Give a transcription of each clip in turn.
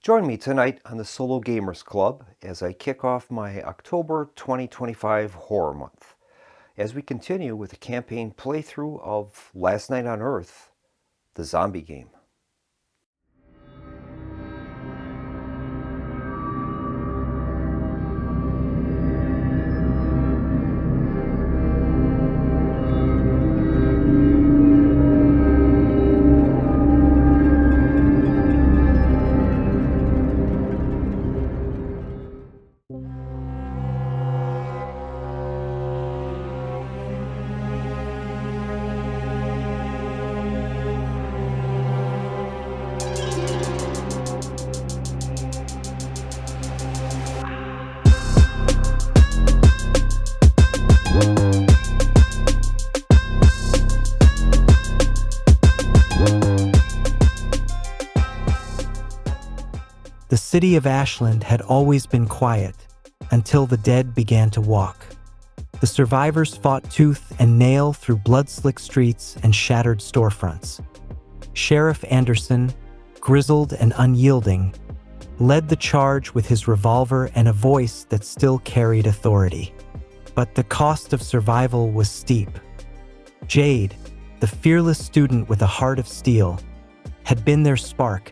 Join me tonight on the Solo Gamers Club as I kick off my October 2025 Horror Month, as we continue with the campaign playthrough of Last Night on Earth, the zombie game. The city of Ashland had always been quiet until the dead began to walk. The survivors fought tooth and nail through blood-slick streets and shattered storefronts. Sheriff Anderson, grizzled and unyielding, led the charge with his revolver and a voice that still carried authority. But the cost of survival was steep. Jade, the fearless student with a heart of steel, had been their spark,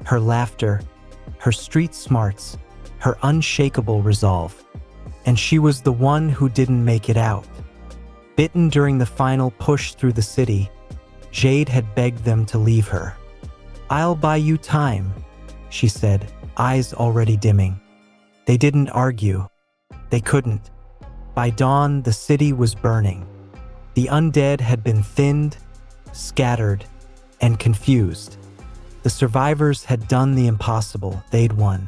her laughter, her street smarts, her unshakable resolve. And she was the one who didn't make it out. Bitten during the final push through the city, Jade had begged them to leave her. "I'll buy you time," she said, eyes already dimming. They didn't argue. They couldn't. By dawn, the city was burning. The undead had been thinned, scattered, and confused. The survivors had done the impossible. They'd won.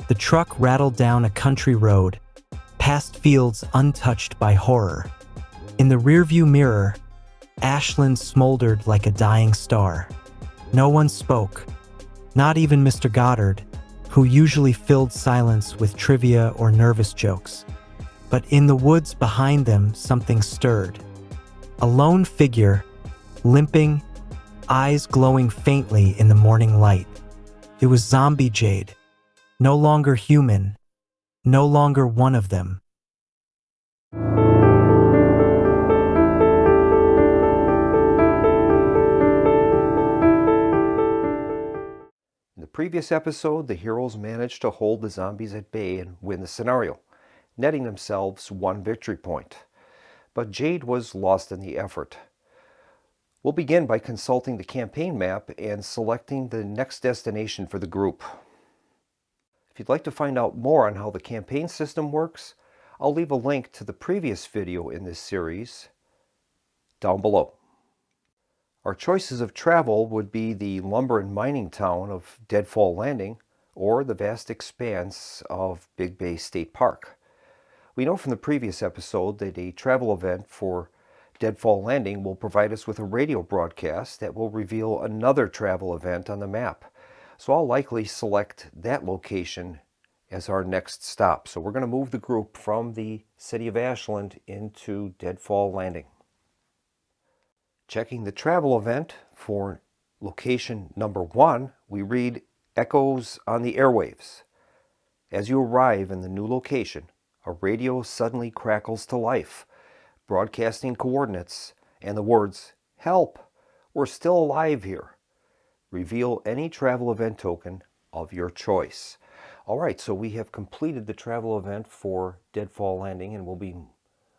The truck rattled down a country road, past fields untouched by horror. In the rearview mirror, Ashland smoldered like a dying star. No one spoke, not even Mr. Goddard, who usually filled silence with trivia or nervous jokes. But in the woods behind them, something stirred. A lone figure, limping, eyes glowing faintly in the morning light. It was zombie Jade, no longer human, no longer one of them. In the previous episode, the heroes managed to hold the zombies at bay and win the scenario, netting themselves one victory point. But Jade was lost in the effort. We'll begin by consulting the campaign map and selecting the next destination for the group. If you'd like to find out more on how the campaign system works, I'll leave a link to the previous video in this series down below. Our choices of travel would be the lumber and mining town of Deadfall Landing or the vast expanse of Big Bay State Park. We know from the previous episode that a travel event for Deadfall Landing will provide us with a radio broadcast that will reveal another travel event on the map. So I'll likely select that location as our next stop. So we're going to move the group from the City of Ashland into Deadfall Landing. Checking the travel event for location number 1, we read Echoes on the Airwaves. As you arrive in the new location, a radio suddenly crackles to life, broadcasting coordinates and the words, "Help! We're still alive here." Reveal any travel event token of your choice. All right, so we have completed the travel event for Deadfall Landing and we'll be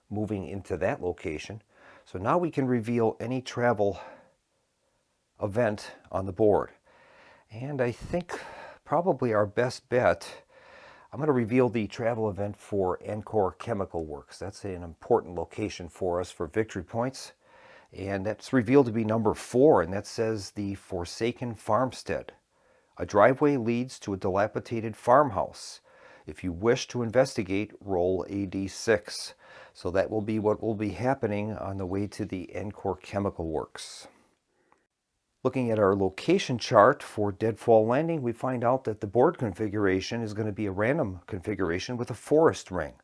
moving into that location. So now we can reveal any travel event on the board. And I think probably our best bet, I'm going to reveal the travel event for Encore Chemical Works. That's an important location for us for victory points. And that's revealed to be number 4, and that says the Forsaken Farmstead. A driveway leads to a dilapidated farmhouse. If you wish to investigate, roll a d6. So that will be what will be happening on the way to the Encore Chemical Works. Looking at our location chart for Deadfall Landing, we find out that the board configuration is going to be a random configuration with a forest ring.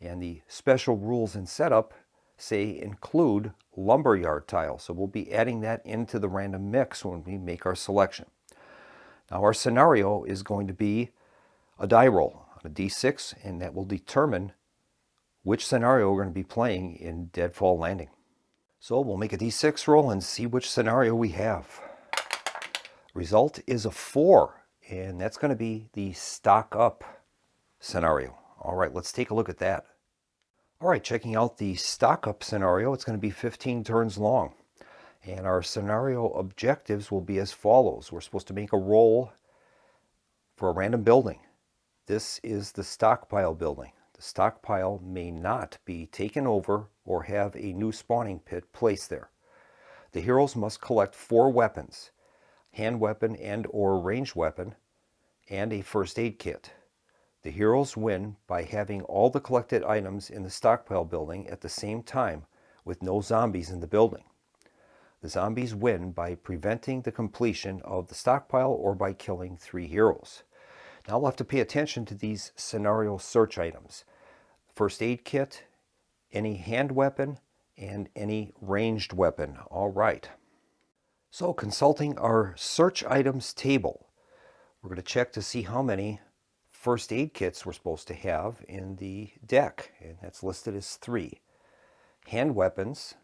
And the special rules and setup say include lumberyard tile. So we'll be adding that into the random mix when we make our selection. Now our scenario is going to be a die roll on a d6, and that will determine which scenario we're going to be playing in Deadfall Landing. So we'll make a d6 roll and see which scenario we have. Result is a 4, and that's going to be the stock up scenario. All right, let's take a look at that. All right, checking out the stock up scenario, it's going to be 15 turns long. And our scenario objectives will be as follows. We're supposed to make a roll for a random building. This is the stockpile building. The stockpile may not be taken over or have a new spawning pit placed there. The heroes must collect 4 weapons, hand weapon and or ranged weapon, and a first aid kit. The heroes win by having all the collected items in the stockpile building at the same time with no zombies in the building. The zombies win by preventing the completion of the stockpile or by killing 3 heroes. Now we'll have to pay attention to these scenario search items. First aid kit, any hand weapon, and any ranged weapon. All right. So consulting our search items table, we're going to check to see how many first aid kits we're supposed to have in the deck, and that's listed as 3. Hand weapons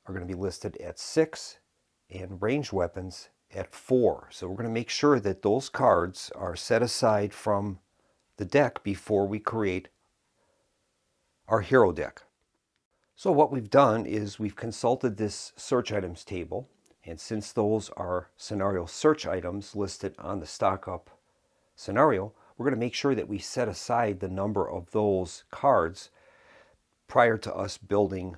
are going to be listed at 6, and ranged weapons at 4. So we're going to make sure that those cards are set aside from the deck before we create our hero deck. So what we've done is we've consulted this search items table, and since those are scenario search items listed on the stock up scenario, we're going to make sure that we set aside the number of those cards prior to us building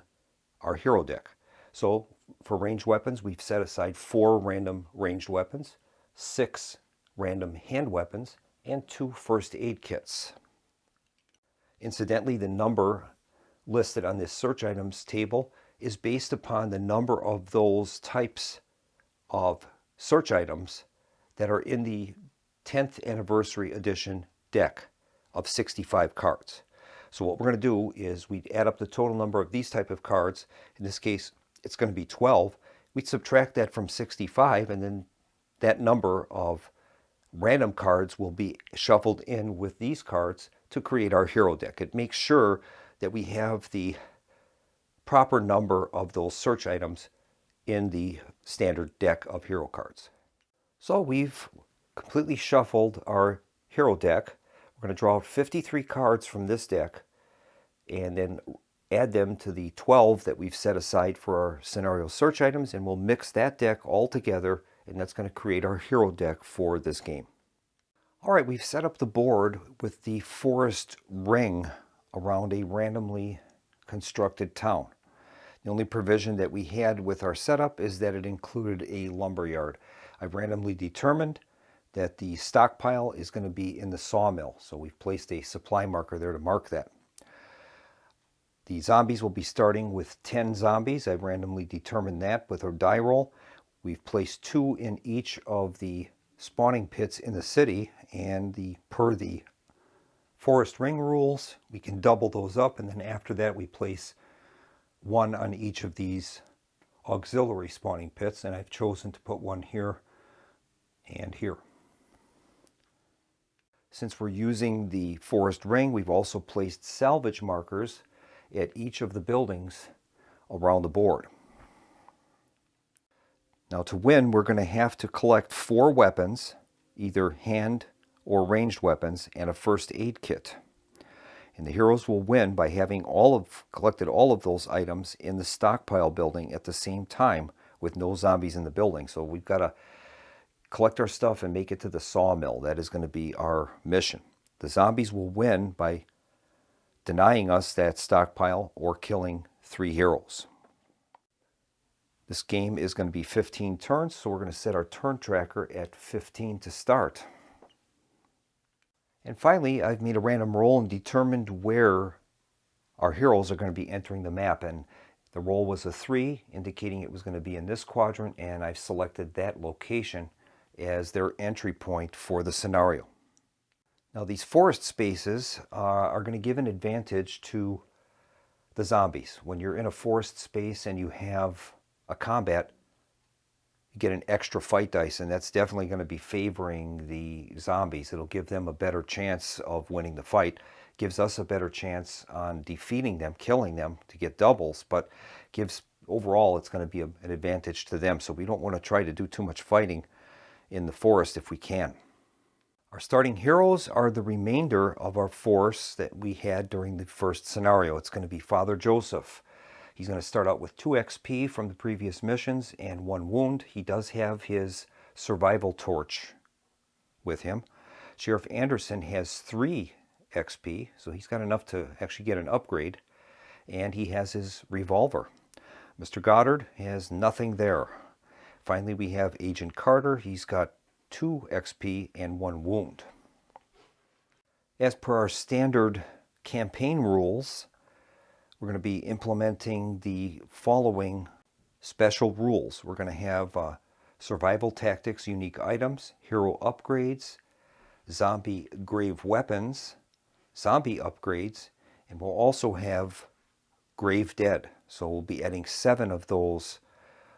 our hero deck. So for ranged weapons, we've set aside 4 random ranged weapons, 6 random hand weapons, and 2 first aid kits. Incidentally, the number listed on this search items table is based upon the number of those types of search items that are in the 10th anniversary edition deck of 65 cards. So what we're going to do is we'd add up the total number of these type of cards. In this case, it's going to be 12. We'd subtract that from 65, and then that number of random cards will be shuffled in with these cards to create our hero deck. It makes sure that we have the proper number of those search items in the standard deck of hero cards. So we've completely shuffled our hero deck. We're going to draw out 53 cards from this deck and then add them to the 12 that we've set aside for our scenario search items, and we'll mix that deck all together, and that's going to create our hero deck for this game. All right, we've set up the board with the forest ring around a randomly constructed town. The only provision that we had with our setup is that it included a lumberyard. I've randomly determined that the stockpile is going to be in the sawmill, so we've placed a supply marker there to mark that. The zombies will be starting with 10 zombies. I've randomly determined that with our die roll. We've placed 2 in each of the spawning pits in the city, and per the forest ring rules, we can double those up, and then after that we place 1 on each of these auxiliary spawning pits, and I've chosen to put 1 here and here. Since we're using the forest ring, we've also placed salvage markers at each of the buildings around the board. Now to win, we're going to have to collect 4 weapons, either hand or ranged weapons, and a first aid kit. And the heroes will win by having collected all of those items in the stockpile building at the same time with no zombies in the building. So we've got to collect our stuff and make it to the sawmill. That is going to be our mission. The zombies will win by denying us that stockpile or killing 3 heroes. This game is going to be 15 turns, so we're going to set our turn tracker at 15 to start. And finally, I've made a random roll and determined where our heroes are going to be entering the map. And the roll was a 3, indicating it was going to be in this quadrant, and I've selected that location as their entry point for the scenario. Now these forest spaces are going to give an advantage to the zombies. When you're in a forest space and you have a combat, get an extra fight dice, and that's definitely going to be favoring the zombies. It'll give them a better chance of winning the fight. Gives us a better chance on defeating them, killing them to get doubles, but gives overall it's going to be an advantage to them. So we don't want to try to do too much fighting in the forest if we can. Our starting heroes are the remainder of our force that we had during the first scenario. It's going to be Father Joseph. He's going to start out with 2 XP from the previous missions and 1 wound. He does have his survival torch with him. Sheriff Anderson has 3 XP, so he's got enough to actually get an upgrade. And he has his revolver. Mr. Goddard has nothing there. Finally, we have Agent Carter. He's got 2 XP and 1 wound. As per our standard campaign rules, we're going to be implementing the following special rules. We're going to have survival tactics, unique items, hero upgrades, zombie grave weapons, zombie upgrades, and we'll also have grave dead. So we'll be adding 7 of those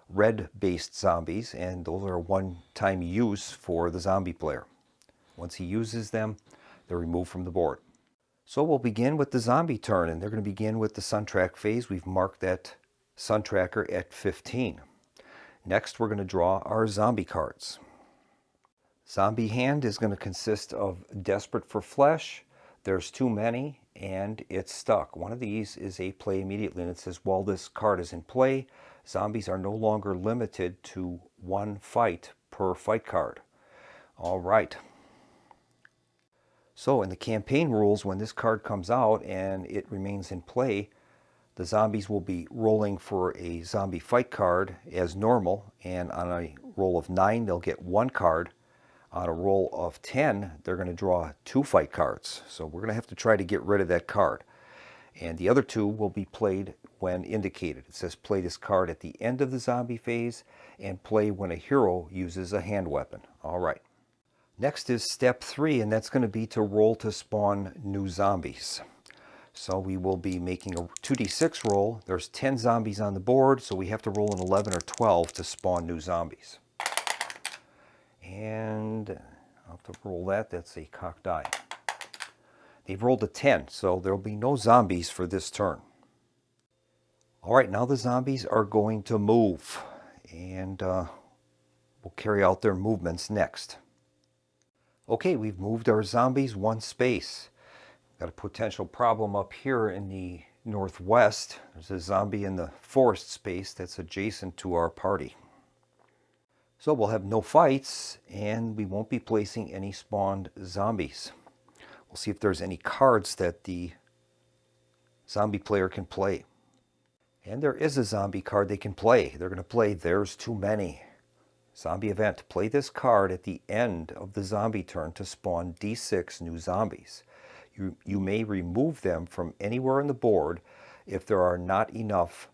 red-based zombies, and those are one-time use for the zombie player. Once he uses them, they're removed from the board. So we'll begin with the zombie turn, and they're going to begin with the sun track phase. We've marked that sun tracker at 15. Next, we're going to draw our zombie cards. Zombie hand is going to consist of Desperate for Flesh, There's Too Many, and It's Stuck. One of these is a play immediately, and it says while this card is in play, zombies are no longer limited to 1 fight per fight card. All right. So in the campaign rules, when this card comes out and it remains in play, the zombies will be rolling for a zombie fight card as normal, and on a roll of 9, they'll get 1 card. On a roll of 10, they're going to draw 2 fight cards. So we're going to have to try to get rid of that card. And the other 2 will be played when indicated. It says play this card at the end of the zombie phase and play when a hero uses a hand weapon. All right. Next is step 3, and that's going to be to roll to spawn new zombies. So we will be making a 2d6 roll. There's 10 zombies on the board, so we have to roll an 11 or 12 to spawn new zombies. And I'll have to roll that. That's a cocked die. They've rolled a 10, so there'll be no zombies for this turn. All right, now the zombies are going to move, and we'll carry out their movements next. Okay, we've moved our zombies 1 space. Got a potential problem up here in the northwest. There's a zombie in the forest space that's adjacent to our party. So we'll have no fights, and we won't be placing any spawned zombies. We'll see if there's any cards that the zombie player can play. And there is a zombie card they can play. They're going to play There's Too Many. Zombie event. Play this card at the end of the zombie turn to spawn D6 new zombies. You may remove them from anywhere on the board if there are not enough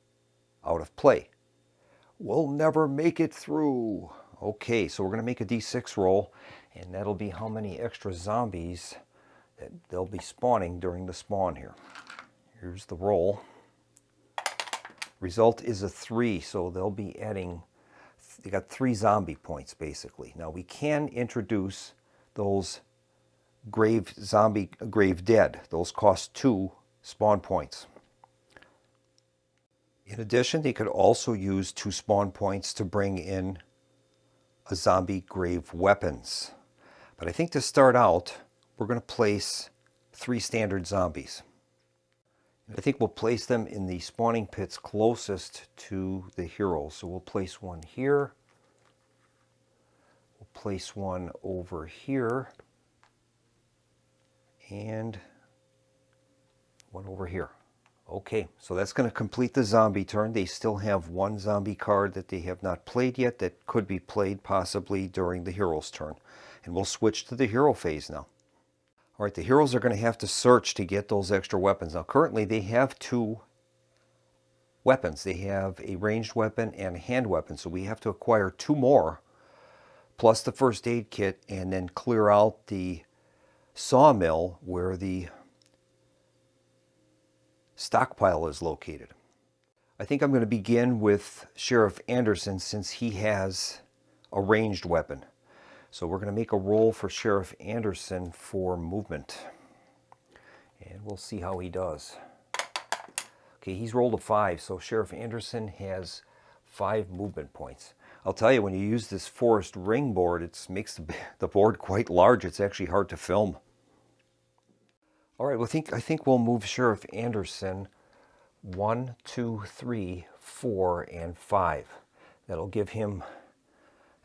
out of play. We'll never make it through. Okay, so we're going to make a D6 roll, and that'll be how many extra zombies that they'll be spawning during the spawn here. Here's the roll. Result is a 3, so they'll be adding, they got 3 zombie points basically. Now we can introduce those grave dead. Those cost 2 spawn points. In addition, they could also use 2 spawn points to bring in a zombie grave weapons. But I think to start out, we're going to place 3 standard zombies. I think we'll place them in the spawning pits closest to the hero. So we'll place one here. We'll place one over here. And one over here. Okay, so that's going to complete the zombie turn. They still have 1 zombie card that they have not played yet that could be played possibly during the hero's turn. And we'll switch to the hero phase now. All right, the heroes are going to have to search to get those extra weapons. Now, currently, they have 2 weapons. They have a ranged weapon and a hand weapon, so we have to acquire 2 more, plus the first aid kit, and then clear out the sawmill where the stockpile is located. I think I'm going to begin with Sheriff Anderson since he has a ranged weapon. So we're going to make a roll for Sheriff Anderson for movement. And we'll see how he does. Okay, he's rolled a 5, so Sheriff Anderson has 5 movement points. I'll tell you, when you use this forest ring board, it makes the board quite large. It's actually hard to film. All right, well, I think we'll move Sheriff Anderson 1, 2, 3, 4, and 5. That'll give him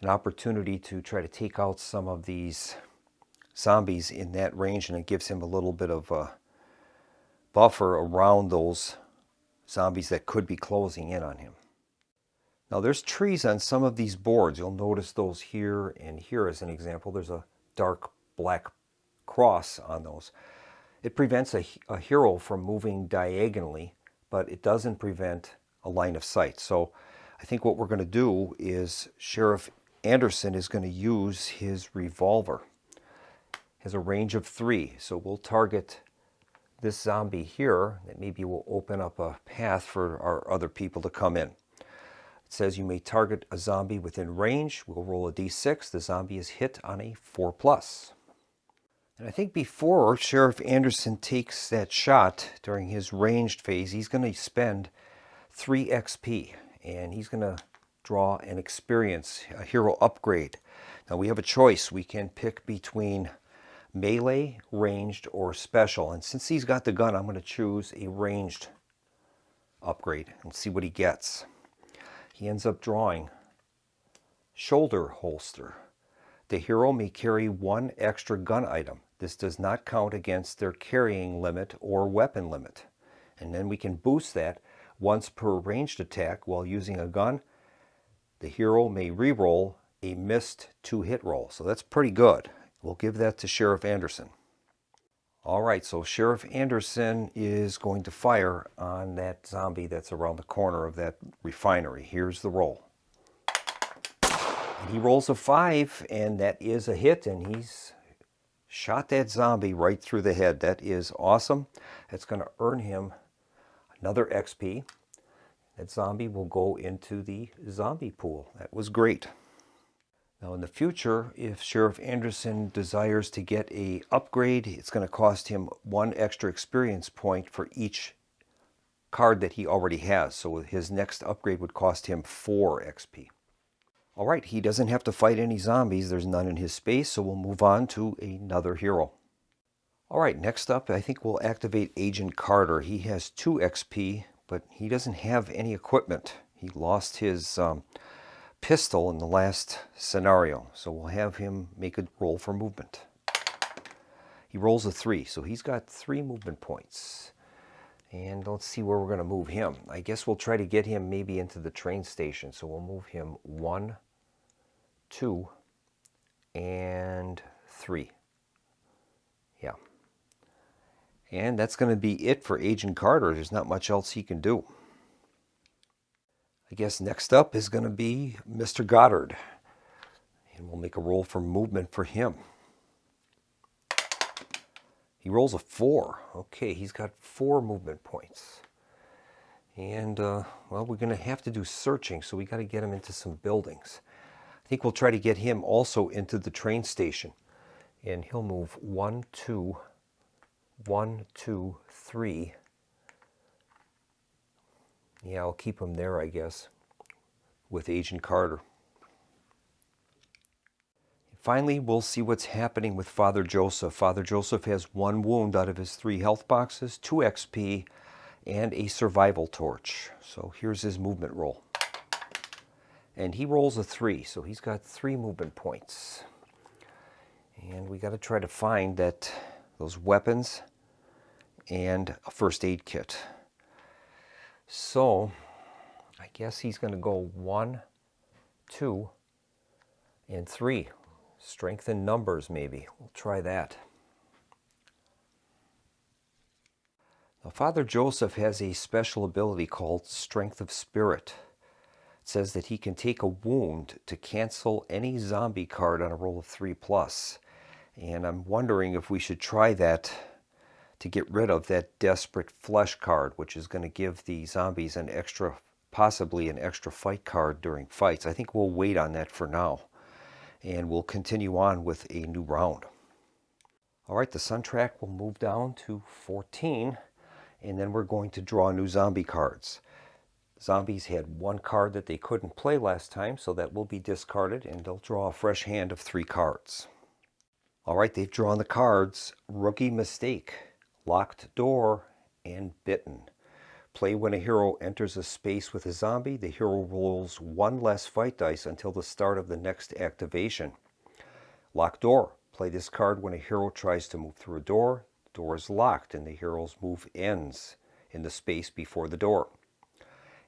an opportunity to try to take out some of these zombies in that range, and it gives him a little bit of a buffer around those zombies that could be closing in on him. Now there's trees on some of these boards. You'll notice those here and here as an example. There's a dark black cross on those. It prevents a hero from moving diagonally, but it doesn't prevent a line of sight. So I think what we're going to do is Sheriff Anderson is going to use his revolver. Has a range of 3, so we'll target this zombie here. That maybe will open up a path for our other people to come in. It says you may target a zombie within range. We'll roll a d6. The zombie is hit on a 4+. And I think before Sheriff Anderson takes that shot during his ranged phase, he's going to spend 3 XP, and he's going to draw an experience, a hero upgrade. Now we have a choice. We can pick between melee, ranged, or special. And since he's got the gun, I'm going to choose a ranged upgrade and see what he gets. He ends up drawing shoulder holster. The hero may carry 1 extra gun item. This does not count against their carrying limit or weapon limit. And then we can boost that once per ranged attack while using a gun. The hero may re-roll a missed 2-hit roll. So that's pretty good. We'll give that to Sheriff Anderson. All right, so Sheriff Anderson is going to fire on that zombie that's around the corner of that refinery. Here's the roll. And he rolls a 5, and that is a hit, and he's shot that zombie right through the head. That is awesome. That's going to earn him another XP. That zombie will go into the zombie pool. That was great. Now in the future, if Sheriff Anderson desires to get an upgrade, it's going to cost him 1 extra experience point for each card that he already has. So his next upgrade would cost him 4 XP. All right, he doesn't have to fight any zombies. There's none in his space, so we'll move on to another hero. All right, next up, I think we'll activate Agent Carter. He has 2 XP, but he doesn't have any equipment. He lost his pistol in the last scenario, so we'll have him make a roll for movement. He rolls a 3, so he's got 3 movement points. And let's see where we're going to move him. I guess we'll try to get him maybe into the train station, so we'll move him 1, 2, and 3. Yeah. And that's going to be it for Agent Carter. There's not much else he can do. I guess next up is going to be Mr. Goddard. And we'll make a roll for movement for him. He rolls a 4. Okay, he's got 4 movement points. And, well, we're going to have to do searching, so we got to get him into some buildings. I think we'll try to get him also into the train station. And he'll move 1, 2, 1, 2, 3. Yeah, I'll keep him there, I guess, with Agent Carter. Finally, we'll see what's happening with Father Joseph. Father Joseph has 1 wound out of his 3 health boxes, 2 XP, and a survival torch. So here's his movement roll. And he rolls a 3, so he's got 3 movement points. And we got to try to find those weapons and a first aid kit. So I guess he's going to go 1, 2, and 3. Strength in numbers, maybe. We'll try that. Now, Father Joseph has a special ability called Strength of Spirit. It says that he can take a wound to cancel any zombie card on a roll of 3+. And I'm wondering if we should try that to get rid of that Desperate Flesh card, which is going to give the zombies possibly an extra fight card during fights. I think we'll wait on that for now. and we'll continue on with a new round. All right, the sun track will move down to 14, and then we're going to draw new zombie cards. Zombies had one card that they couldn't play last time, so that will be discarded, and they'll draw a fresh hand of 3 cards. All right, they've drawn the cards Rookie Mistake, Locked Door, and Bitten. Play when a hero enters a space with a zombie. The hero rolls 1 less fight dice until the start of the next activation. Locked Door. Play this card when a hero tries to move through a door. The door is locked and the hero's move ends in the space before the door.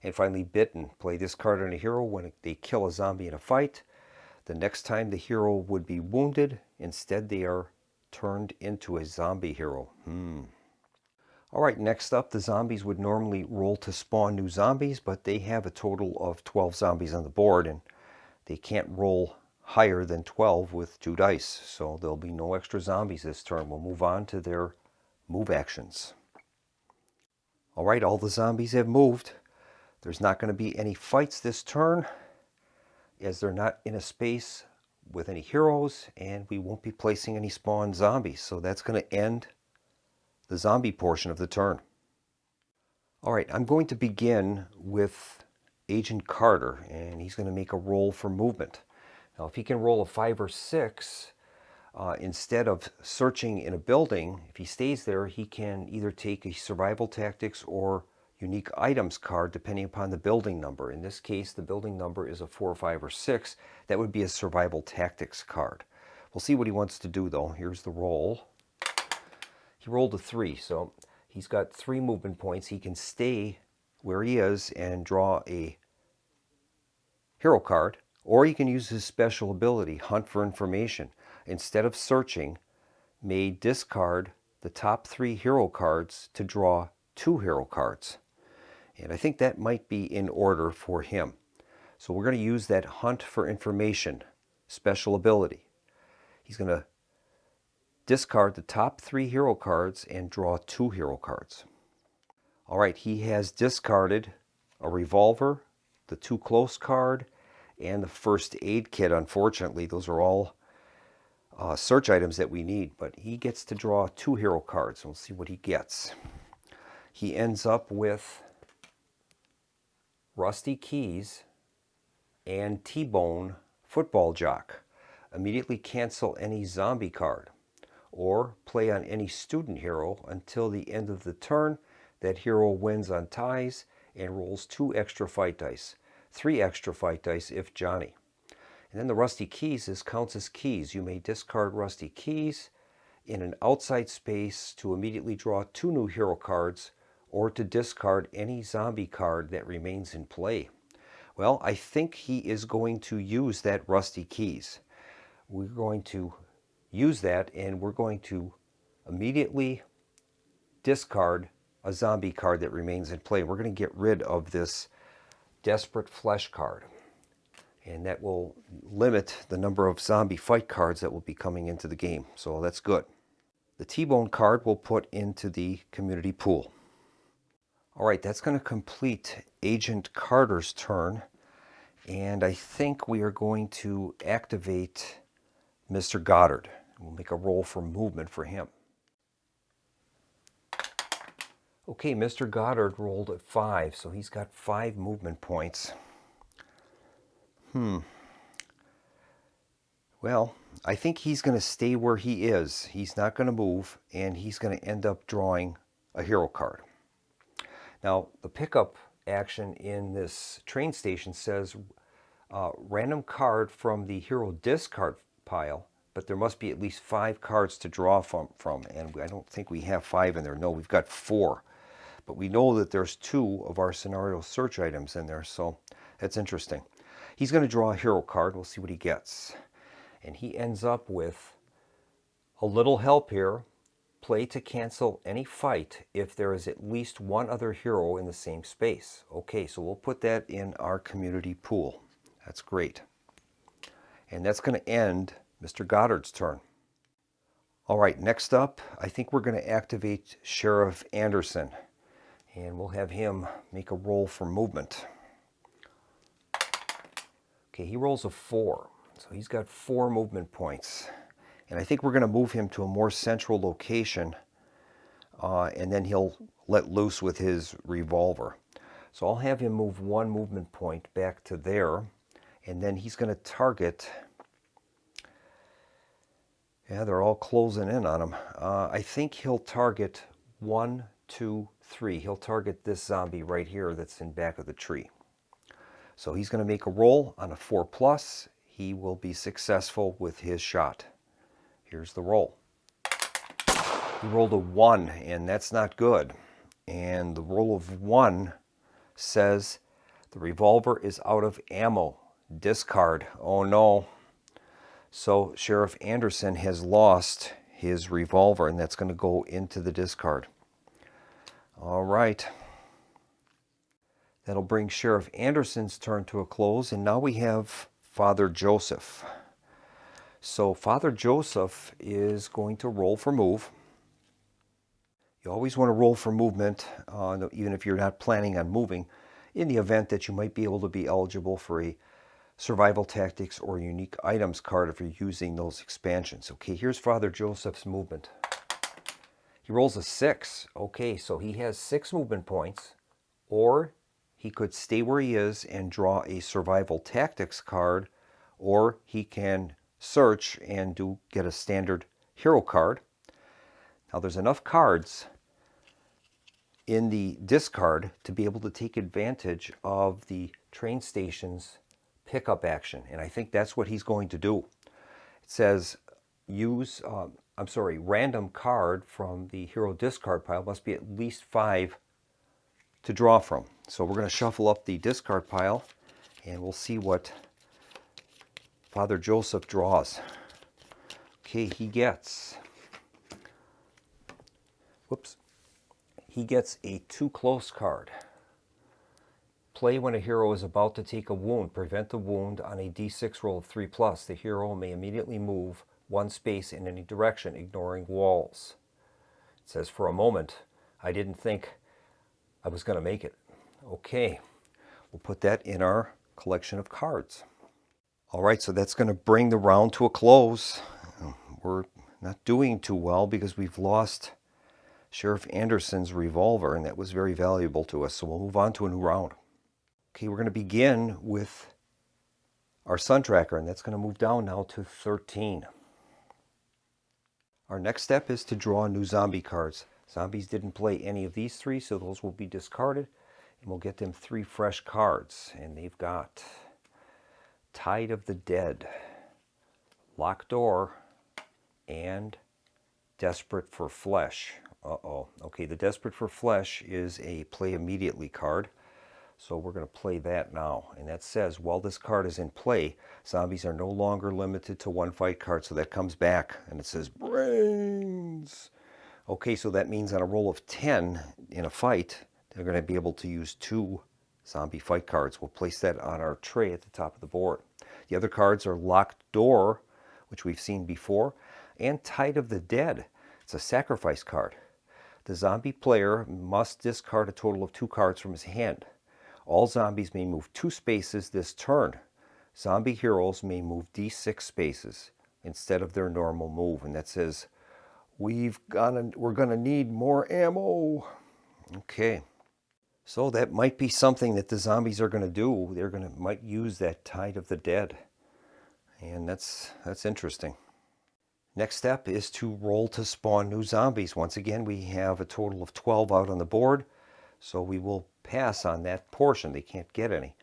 And finally, Bitten. Play this card on a hero when they kill a zombie in a fight. The next time the hero would be wounded, instead they are turned into a zombie hero. All right, next up, the zombies would normally roll to spawn new zombies, but they have a total of 12 zombies on the board, and they can't roll higher than 12 with 2 dice, so there'll be no extra zombies this turn. We'll move on to their move actions. All right, all the zombies have moved. There's not going to be any fights this turn, as they're not in a space with any heroes, and we won't be placing any spawn zombies, so that's going to end the zombie portion of the turn. All right, I'm going to begin with Agent Carter, and he's going to make a roll for movement. Now, if he can roll a 5 or 6, instead of searching in a building, if he stays there, he can either take a survival tactics or unique items card depending upon the building number. In this case, the building number is a 4, 5, or 6. That would be a survival tactics card. We'll see what he wants to do, though. Here's the roll. He rolled a 3, so he's got 3 movement points. He can stay where he is and draw a hero card, or he can use his special ability, Hunt for Information. Instead of searching, may discard the top 3 hero cards to draw 2 hero cards. And I think that might be in order for him. So we're going to use that Hunt for Information special ability. He's going to discard the top 3 hero cards and draw 2 hero cards. All right, he has discarded a revolver, the Too Close card, and the first aid kit. Unfortunately, those are all search items that we need, but he gets to draw 2 hero cards. We'll see what he gets. He ends up with Rusty Keys and T-Bone Football Jock. Immediately cancel any zombie card, or play on any student hero until the end of the turn. That hero wins on ties and rolls 2 extra fight dice, 3 extra fight dice if Johnny. And then the Rusty Keys counts as keys. You may discard Rusty Keys in an outside space to immediately draw 2 new hero cards, or to discard any zombie card that remains in play. Well, I think he is going to use that Rusty Keys. We're going to use that, and we're going to immediately discard a zombie card that remains in play. We're going to get rid of this Desperate Flesh card, and that will limit the number of zombie fight cards that will be coming into the game, so that's good. The T-Bone card we'll put into the community pool. All right, that's going to complete Agent Carter's turn, and I think we are going to activate Mr. Goddard. We'll make a roll for movement for him. Okay, Mr. Goddard rolled a 5, so he's got 5 movement points. Well, I think he's going to stay where he is. He's not going to move, and he's going to end up drawing a hero card. Now, the pickup action in this train station says random card from the hero discard pile, but there must be at least 5 cards to draw from, and I don't think we have 5 in there. No, we've got 4. But we know that there's 2 of our scenario search items in there, so that's interesting. He's going to draw a hero card. We'll see what he gets. And he ends up with a little help here. Play to cancel any fight if there is at least 1 other hero in the same space. Okay, so we'll put that in our community pool. That's great. And that's going to end Mr. Goddard's turn. All right, next up, I think we're going to activate Sheriff Anderson. And we'll have him make a roll for movement. Okay, he rolls a 4. So he's got 4 movement points. And I think we're going to move him to a more central location, and then he'll let loose with his revolver. So I'll have him move 1 movement point back to there, and then he's going to target... Yeah, they're all closing in on him. I think he'll target 1, 2, 3. He'll target this zombie right here that's in back of the tree. So he's going to make a roll on a 4+. He will be successful with his shot. Here's the roll. He rolled a 1, and that's not good. And the roll of 1 says the revolver is out of ammo. Discard. Oh no. So Sheriff Anderson has lost his revolver, and that's going to go into the discard. All right. That'll bring Sheriff Anderson's turn to a close, and now we have Father Joseph. So Father Joseph is going to roll for move. You always want to roll for movement, even if you're not planning on moving, in the event that you might be able to be eligible for a survival tactics or unique items card if you're using those expansions. Okay, here's Father Joseph's movement. He rolls a 6. Okay, so he has 6 movement points, or he could stay where he is and draw a survival tactics card, or he can search and get a standard hero card. Now there's enough cards in the discard to be able to take advantage of the train station's pickup action, and I think that's what he's going to do. It says random card from the hero discard pile must be at least 5 to draw from. So we're going to shuffle up the discard pile, and we'll see what Father Joseph draws. Okay, he gets a too close card. Play when a hero is about to take a wound. Prevent the wound on a d6 roll of 3+. The hero may immediately move 1 space in any direction, ignoring walls. It says, for a moment, I didn't think I was going to make it. Okay, we'll put that in our collection of cards. All right, so that's going to bring the round to a close. We're not doing too well because we've lost Sheriff Anderson's revolver, and that was very valuable to us. So we'll move on to a new round. Okay, we're going to begin with our Sun Tracker, and that's going to move down now to 13. Our next step is to draw new zombie cards. Zombies didn't play any of these 3, so those will be discarded, and we'll get them 3 fresh cards. And they've got Tide of the Dead, Locked Door, and Desperate for Flesh. Okay, the Desperate for Flesh is a play immediately card. So we're going to play that now. And that says, while this card is in play, zombies are no longer limited to 1 fight card. So that comes back, and it says, brains. Okay, so that means on a roll of 10 in a fight, they're going to be able to use 2 zombie fight cards. We'll place that on our tray at the top of the board. The other cards are Locked Door, which we've seen before, and Tide of the Dead. It's a sacrifice card. The zombie player must discard a total of 2 cards from his hand. All zombies may move 2 spaces this turn. Zombie heroes may move d6 spaces instead of their normal move. And that says, we're gonna need more ammo. Okay. So that might be something that the zombies are going to do. Might use that Tide of the Dead. And that's interesting. Next step is to roll to spawn new zombies. Once again, we have a total of 12 out on the board. So we will pass on that portion. They can't get any.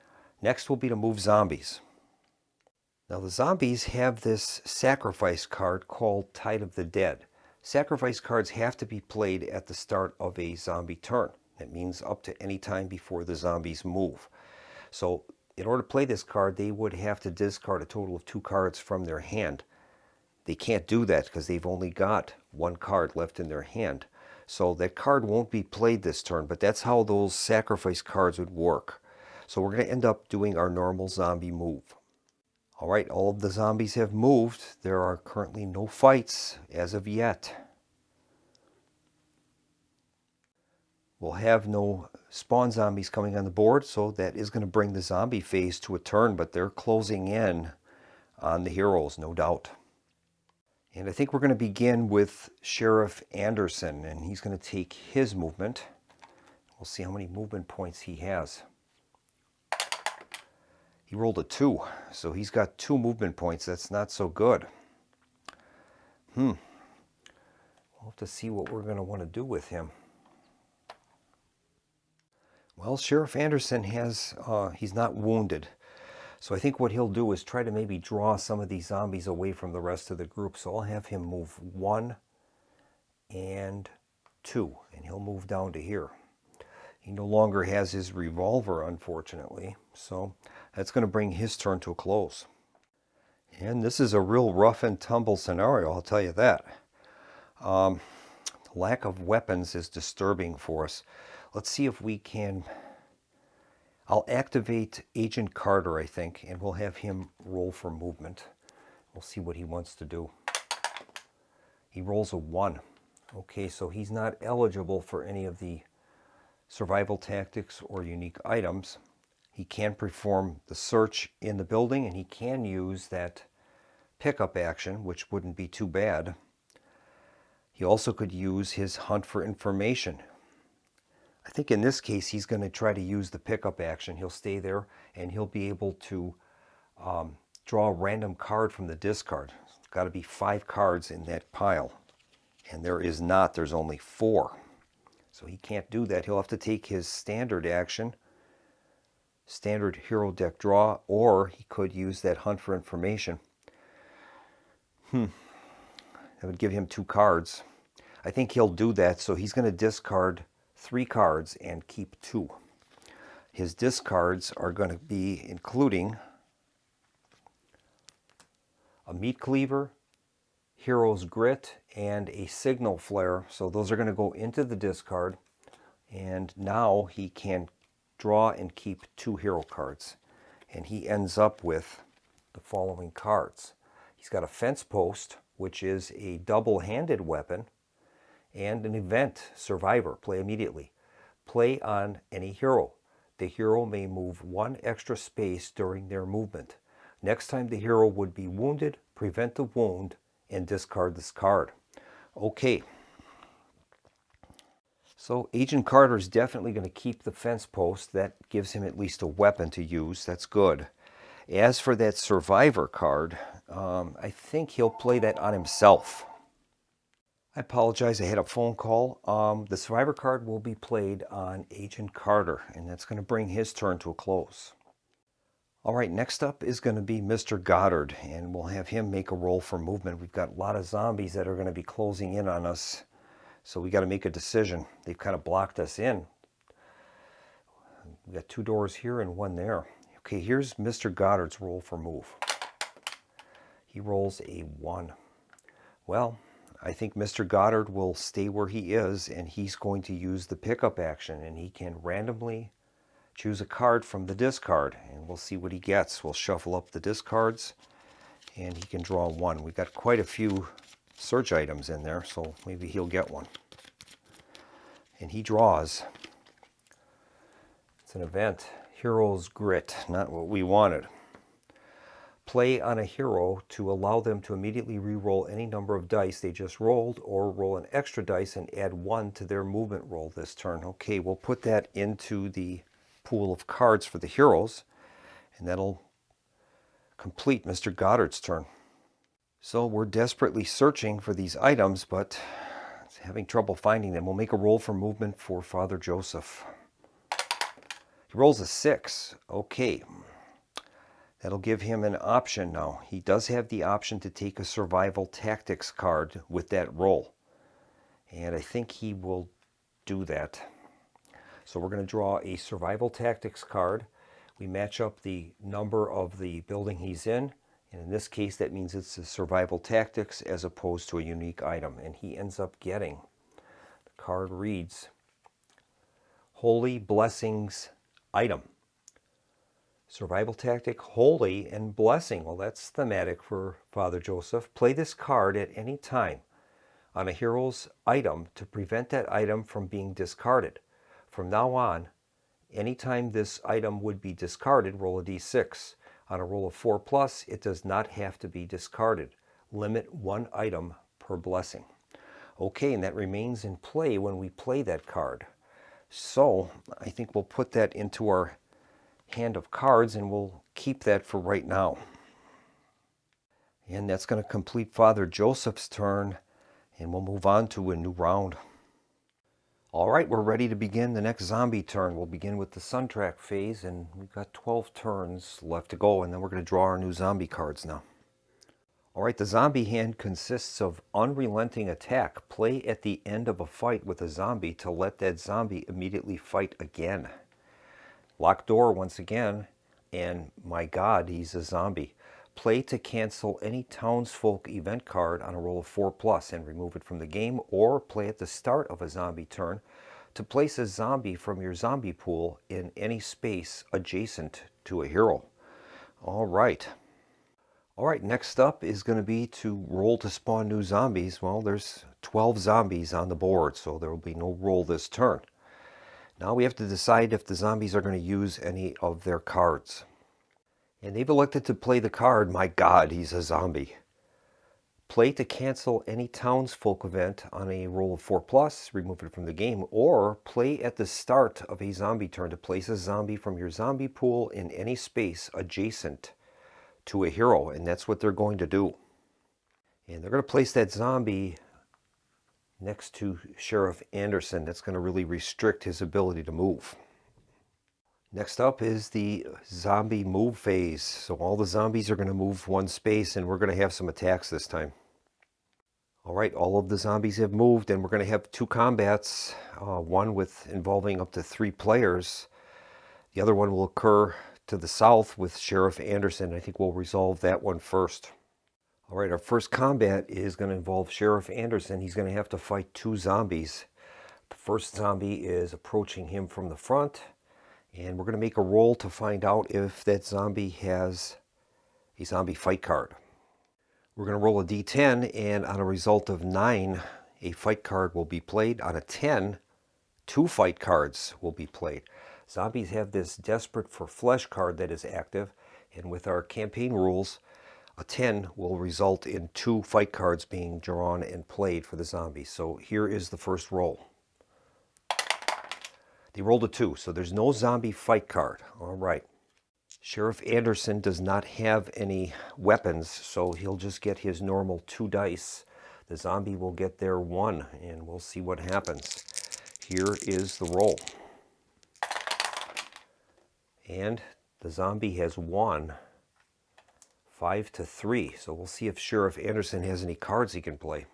Next will be to move zombies. Now the zombies have this sacrifice card called Tide of the Dead. Sacrifice cards have to be played at the start of a zombie turn. That means up to any time before the zombies move. So in order to play this card, they would have to discard a total of 2 cards from their hand. They can't do that because they've only got 1 card left in their hand. So that card won't be played this turn, but that's how those sacrifice cards would work. So we're going to end up doing our normal zombie move. All right, all of the zombies have moved. There are currently no fights as of yet. We'll have no spawn zombies coming on the board, so that is going to bring the zombie phase to a turn, but they're closing in on the heroes, no doubt. And I think we're going to begin with Sheriff Anderson, and he's going to take his movement. We'll see how many movement points he has. He rolled a 2, so he's got 2 movement points. That's not so good. We'll have to see what we're going to want to do with him. Well, Sheriff Anderson he's not wounded. So I think what he'll do is try to maybe draw some of these zombies away from the rest of the group. So I'll have him move 1 and 2, and he'll move down to here. He no longer has his revolver, unfortunately. So that's going to bring his turn to a close. And this is a real rough and tumble scenario, I'll tell you that. The lack of weapons is disturbing for us. Let's see if we can... I'll activate Agent Carter, I think, and we'll have him roll for movement. We'll see what he wants to do. He rolls a 1. Okay, so he's not eligible for any of the survival tactics or unique items. He can perform the search in the building, and he can use that pickup action, which wouldn't be too bad. He also could use his hunt for information. I think in this case he's going to try to use the pickup action. He'll stay there and he'll be able to draw a random card from the discard. There's got to be 5 cards in that pile, and there is not. There's only 4. So he can't do that. He'll have to take his standard action, standard hero deck draw, or he could use that hunt for information. That would give him 2 cards. I think he'll do that, so he's going to discard 3 cards and keep 2. His discards are going to be including a meat cleaver, hero's grit, and a signal flare. So those are going to go into the discard, and now he can draw and keep 2 hero cards, and he ends up with the following cards. He's got a fence post, which is a double-handed weapon, and an event, survivor, play immediately. Play on any hero. The hero may move 1 extra space during their movement. Next time the hero would be wounded, prevent the wound and discard this card. Okay. So Agent Carter is definitely going to keep the fence post. That gives him at least a weapon to use. That's good. As for that survivor card, I think he'll play that on himself. I apologize, I had a phone call. The survivor card will be played on Agent Carter, and that's going to bring his turn to a close. All right, next up is going to be Mr. Goddard, and we'll have him make a roll for movement. We've got a lot of zombies that are going to be closing in on us, so we got to make a decision. They've kind of blocked us in. We've got 2 doors here and 1 there. Okay, here's Mr. Goddard's roll for move. He rolls a 1. Well, I think Mr. Goddard will stay where he is, and he's going to use the pickup action, and he can randomly choose a card from the discard, and we'll see what he gets. We'll shuffle up the discards, and he can draw 1. We've got quite a few search items in there, so maybe he'll get one. And he draws. It's an event. Hero's Grit, not what we wanted. Play on a hero to allow them to immediately re-roll any number of dice they just rolled, or roll an extra dice and add 1 to their movement roll this turn. Okay, we'll put that into the pool of cards for the heroes, and that'll complete Mr. Goddard's turn. So we're desperately searching for these items, but having trouble finding them. We'll make a roll for movement for Father Joseph. He rolls a 6. Okay. That'll give him an option now. He does have the option to take a survival tactics card with that roll, and I think he will do that. So we're going to draw a survival tactics card. We match up the number of the building he's in, and in this case that means it's a survival tactics as opposed to a unique item, and he ends up getting, the card reads, Holy Blessings Item. Survival tactic, holy, and blessing. Well, that's thematic for Father Joseph. Play this card at any time on a hero's item to prevent that item from being discarded. From now on, anytime this item would be discarded, roll a d6. On a roll of 4 plus, it does not have to be discarded. Limit 1 item per blessing. Okay, and that remains in play when we play that card. So I think we'll put that into our hand of cards and we'll keep that for right now. And that's going to complete Father Joseph's turn, and we'll move on to a new round. All right, we're ready to begin the next zombie turn. We'll begin with the Suntrack phase, and we've got 12 turns left to go, and then we're going to draw our new zombie cards now. All right, the zombie hand consists of Unrelenting Attack. Play at the end of a fight with a zombie to let that zombie immediately fight again. Locked door once again, and my God, he's a zombie. Play to cancel any townsfolk event card on a roll of 4 plus and remove it from the game, or play at the start of a zombie turn to place a zombie from your zombie pool in any space adjacent to a hero. All right, next up is going to be to roll to spawn new zombies. Well, there's 12 zombies on the board, so there will be no roll this turn. Now we have to decide if the zombies are going to use any of their cards. And they've elected to play the card, my God, he's a zombie. Play to cancel any townsfolk event on a roll of 4 plus, remove it from the game, or play at the start of a zombie turn to place a zombie from your zombie pool in any space adjacent to a hero, and that's what they're going to do. And they're going to place that zombie next to Sheriff Anderson. That's going to really restrict his ability to move. Next up is the zombie move phase. So all the zombies are going to move 1 space, and we're going to have some attacks this time. All right, all of the zombies have moved, and we're going to have 2 combats, one involving up to 3 players. The other one will occur to the south with Sheriff Anderson. I think we'll resolve that one first. All right, our first combat is going to involve Sheriff Anderson. He's going to have to fight 2 zombies. The first zombie is approaching him from the front, and we're going to make a roll to find out if that zombie has a zombie fight card. We're going to roll a d10, and on a result of 9, a fight card will be played. On a 10, 2 fight cards will be played. Zombies have this Desperate for Flesh card that is active, and with our campaign rules, a 10 will result in 2 fight cards being drawn and played for the zombies. So here is the first roll. They rolled a 2, so there's no zombie fight card. All right. Sheriff Anderson does not have any weapons, so he'll just get his normal 2 dice. The zombie will get their 1, and we'll see what happens. Here is the roll. And the zombie has won 5-3, so we'll see if Sheriff Anderson has any cards he can play.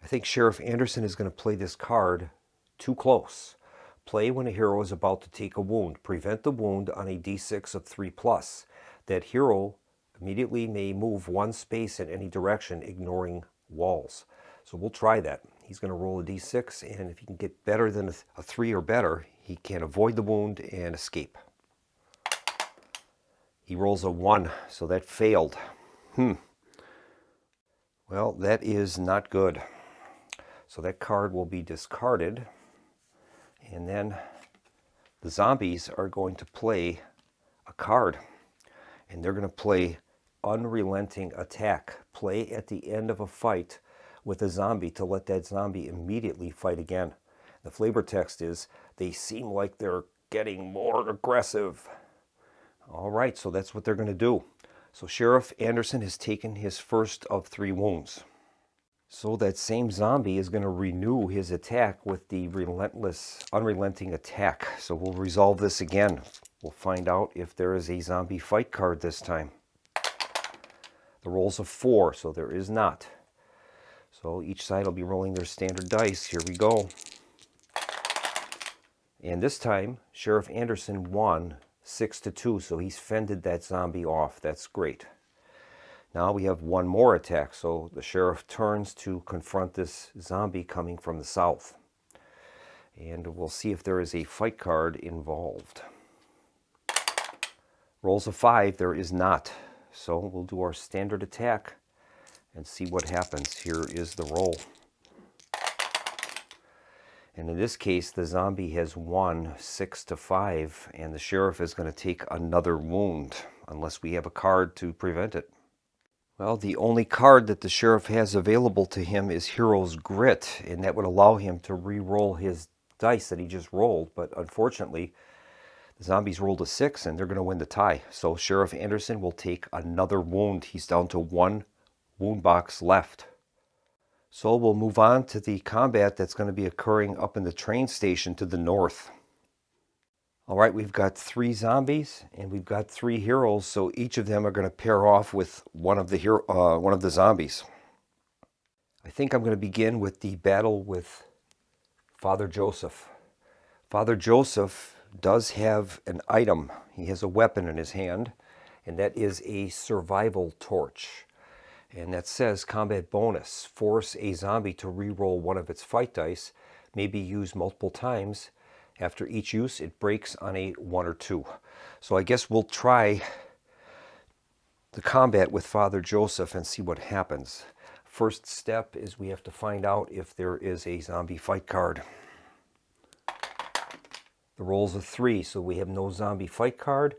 I think Sheriff Anderson is going to play this card Too Close. Play when a hero is about to take a wound. Prevent the wound on a d6 of 3 plus. That hero immediately may move 1 space in any direction, ignoring walls. So we'll try that. He's going to roll a d6, and if he can get better than a 3 or better, he can avoid the wound and escape. He rolls a 1, so that failed. Well, that is not good. So that card will be discarded. And then the zombies are going to play a card. And they're going to play Unrelenting Attack. Play at the end of a fight with a zombie to let that zombie immediately fight again. The flavor text is, they seem like they're getting more aggressive. All right, so that's what they're going to do. So Sheriff Anderson has taken his first of 3 wounds. So that same zombie is going to renew his attack with the Unrelenting Attack. So we'll resolve this again. We'll find out if there is a zombie fight card this time. The roll's a 4, so there is not. So each side will be rolling their standard dice. Here we go. And this time, Sheriff Anderson won 6-2, so he's fended that zombie off. That's great. Now we have 1 more attack, so the sheriff turns to confront this zombie coming from the south. And we'll see if there is a fight card involved. Rolls a 5, there is not. So we'll do our standard attack and see what happens. Here is the roll. And in this case, the zombie has won 6-5, and the sheriff is going to take another wound. unless we have a card to prevent it. Well, the only card that the sheriff has available to him is Hero's Grit, and that would allow him to re-roll his dice that he just rolled. But unfortunately, the zombies rolled a 6, and they're going to win the tie. So Sheriff Anderson will take another wound. He's down to 1 wound box left. So we'll move on to the combat that's going to be occurring up in the train station to the north. All right, we've got 3 zombies and we've got 3 heroes, so each of them are going to pair off with one of the zombies. I think I'm going to begin with the battle with Father Joseph. Father Joseph does have an item. He has a weapon in his hand, and that is a survival torch. And that says combat bonus. Force a zombie to re-roll one of its fight dice. May be used multiple times. After each use, it breaks on a 1 or 2. So I guess we'll try the combat with Father Joseph and see what happens. First step is we have to find out if there is a zombie fight card. The roll's a 3, so we have no zombie fight card.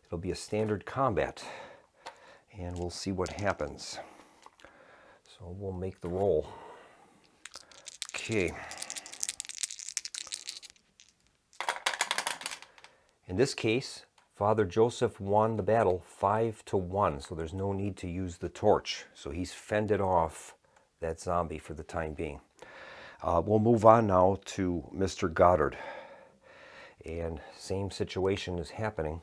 It'll be a standard combat, and we'll see what happens. So we'll make the roll. Okay. In this case, Father Joseph won the battle 5-1, so there's no need to use the torch. So he's fended off that zombie for the time being. We'll move on now to Mr. Goddard. And same situation is happening.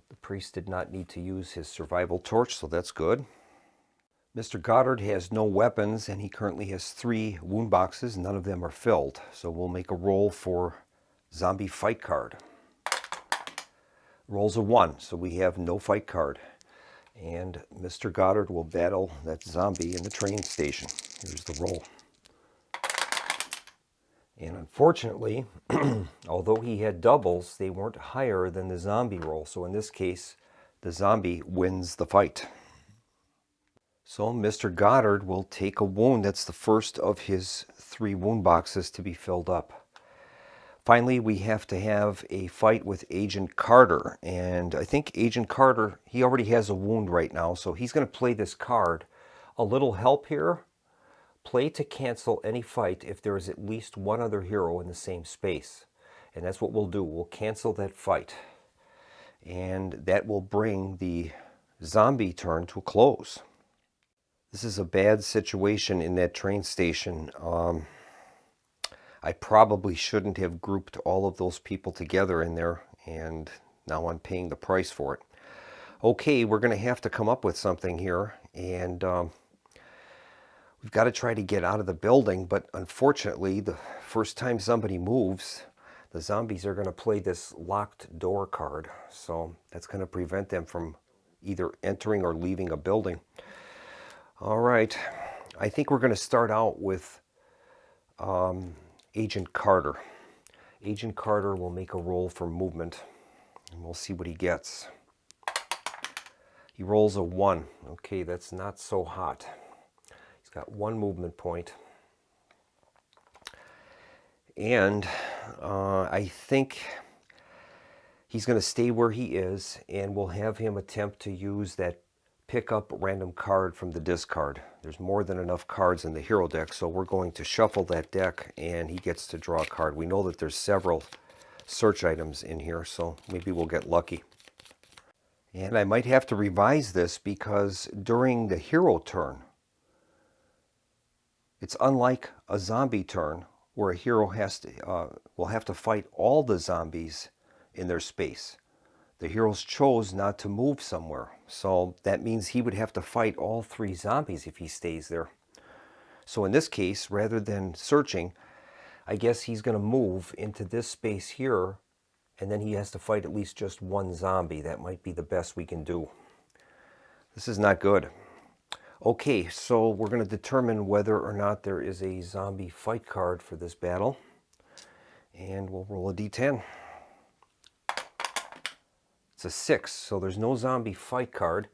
The priest did not need to use his survival torch, so that's good. Mr. Goddard has no weapons, and he currently has 3 wound boxes. None of them are filled. So we'll make a roll for zombie fight card. Rolls a 1, so we have no fight card. And Mr. Goddard will battle that zombie in the train station. Here's the roll. And unfortunately, although he had doubles, they weren't higher than the zombie roll. So in this case, the zombie wins the fight. So Mr. Goddard will take a wound. That's the first of his 3 wound boxes to be filled up. Finally, we have to have a fight with Agent Carter. And I think Agent Carter, he already has a wound right now, so he's going to play this card. A little help here. Play to cancel any fight if there is at least one other hero in the same space. And that's what we'll do. We'll cancel that fight. And that will bring the zombie turn to a close. This is a bad situation in that train station. I probably shouldn't have grouped all of those people together in there, and now I'm paying the price for it. Okay, we're going to have to come up with something here, and we've got to try to get out of the building, but unfortunately, the first time somebody moves, the zombies are going to play this locked door card, so that's going to prevent them from either entering or leaving a building. All right, I think we're going to start out with Agent Carter. Agent Carter will make a roll for movement, and we'll see what he gets. He rolls a 1. Okay, that's not so hot. He's got 1 movement point. And I think he's going to stay where he is, and we'll have him attempt to use that pick up random card from the discard. There's more than enough cards in the hero deck, so we're going to shuffle that deck and he gets to draw a card. We know that there's several search items in here, so maybe we'll get lucky. And I might have to revise this because during the hero turn, it's unlike a zombie turn where a hero will have to fight all the zombies in their space. The heroes chose not to move somewhere, so that means he would have to fight all 3 zombies if he stays there. So in this case, rather than searching, I guess he's going to move into this space here, and then he has to fight at least just 1 zombie. That might be the best we can do. This is not good. Okay, so we're going to determine whether or not there is a zombie fight card for this battle, and we'll roll a d10. It's a 6, so there's no zombie fight card.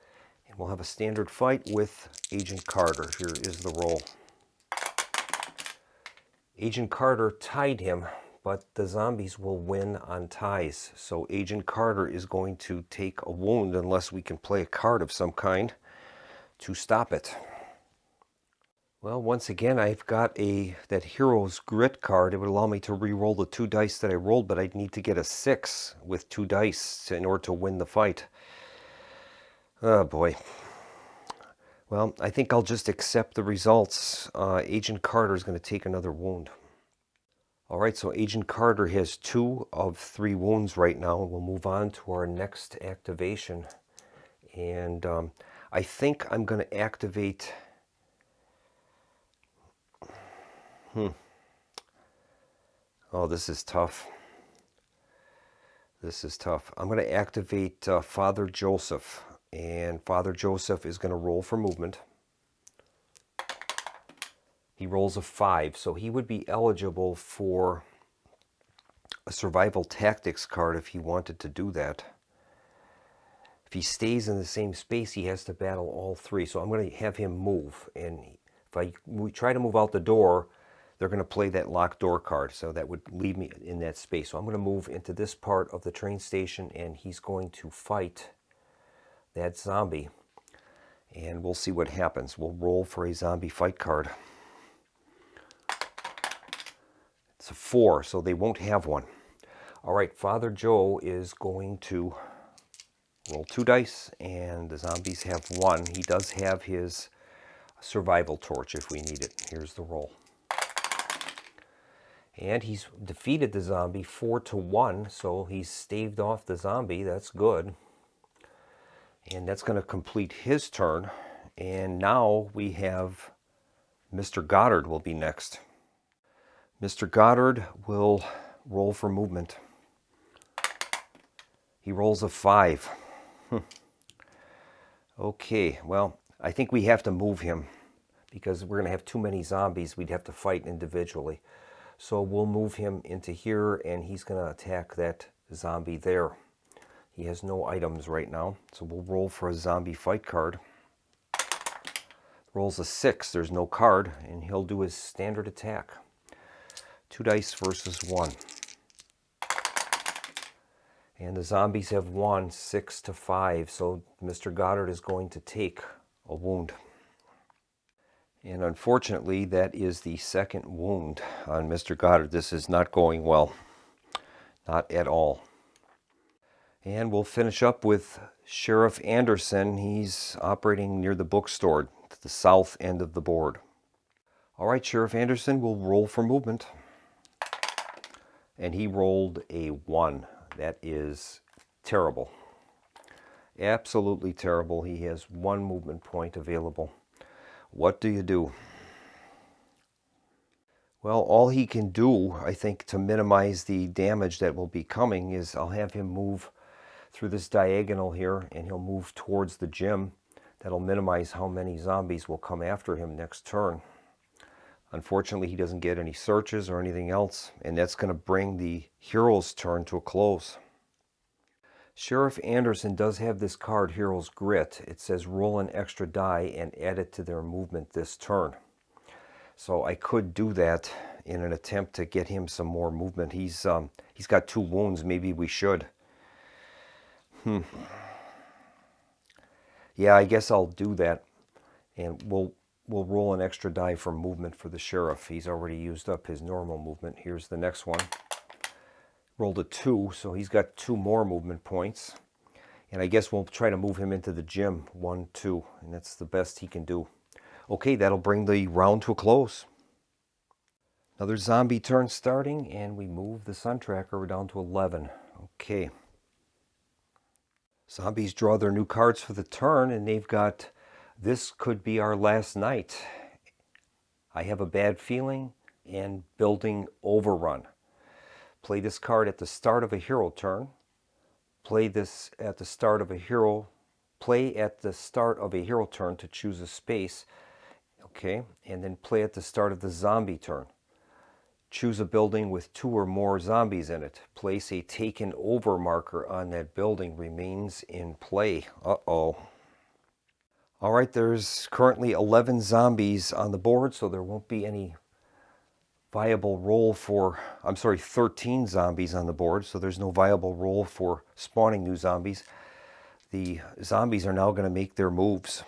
And we'll have a standard fight with Agent Carter. Here is the roll. Agent Carter tied him but the zombies will win on ties. So Agent Carter is going to take a wound unless we can play a card of some kind to stop it. Well, once again, I've got that Hero's Grit card. It would allow me to re-roll the 2 dice that I rolled, but I'd need to get a 6 with 2 dice in order to win the fight. Oh boy. Well, I think I'll just accept the results. Agent Carter is going to take another wound. All right, so Agent Carter has 2 of 3 wounds right now. We'll move on to our next activation. And I think I'm going to activate... Oh, this is tough. This is tough. I'm going to activate Father Joseph. And Father Joseph is going to roll for movement. He rolls a 5, so he would be eligible for a survival tactics card if he wanted to do that. If he stays in the same space, he has to battle all 3. So I'm going to have him move. And if we try to move out the door, they're going to play that locked door card. So that would leave me in that space. So I'm going to move into this part of the train station, and he's going to fight that zombie. And we'll see what happens. We'll roll for a zombie fight card. It's a 4, so they won't have one. All right, Father Joe is going to roll 2 dice, and the zombies have 1. He does have his survival torch if we need it. Here's the roll. And he's defeated the zombie 4-1, so he's staved off the zombie. That's good. And that's going to complete his turn. And now we have Mr. Goddard will be next. Mr. Goddard will roll for movement. He rolls a 5. Okay, well, I think we have to move him because we're going to have too many zombies. We'd have to fight individually. So we'll move him into here, and he's going to attack that zombie there. He has no items right now, so we'll roll for a zombie fight card. Rolls a 6. There's no card, and he'll do his standard attack. 2 dice versus 1. And the zombies have won 6-5, so Mr. Goddard is going to take a wound. And unfortunately, that is the 2nd wound on Mr. Goddard. This is not going well. Not at all. And we'll finish up with Sheriff Anderson. He's operating near the bookstore to the south end of the board. All right, Sheriff Anderson will roll for movement. And he rolled a 1. That is terrible. Absolutely terrible. He has 1 movement point available. What do you do? Well, all he can do, I think, to minimize the damage that will be coming is I'll have him move through this diagonal here, and he'll move towards the gym. That'll minimize how many zombies will come after him next turn. Unfortunately, he doesn't get any searches or anything else, and that's going to bring the hero's turn to a close. Sheriff Anderson does have this card, Hero's Grit. It says roll an extra die and add it to their movement this turn. So I could do that in an attempt to get him some more movement. He's got 2 wounds. Maybe we should. Yeah, I guess I'll do that, and we'll roll an extra die for movement for the sheriff. He's already used up his normal movement. Here's the next one. Rolled a 2, so he's got 2 more movement points. And I guess we'll try to move him into the gym. 1, 2, and that's the best he can do. Okay, that'll bring the round to a close. Another zombie turn starting, and we move the sun tracker down to 11. Okay. Zombies draw their new cards for the turn, and they've got, this could be our last night. I have a bad feeling, and building overrun. Play this card at the start of a hero turn. Play this at the start of a hero. Play at the start of a hero turn to choose a space. Okay, and then play at the start of the zombie turn. Choose a building with 2 or more zombies in it. Place a taken over marker on that building. Remains in play. Uh-oh. All right, there's currently 11 zombies on the board, so there won't be any viable role for, 13 zombies on the board, so there's no viable role for spawning new zombies. The zombies are now going to make their moves.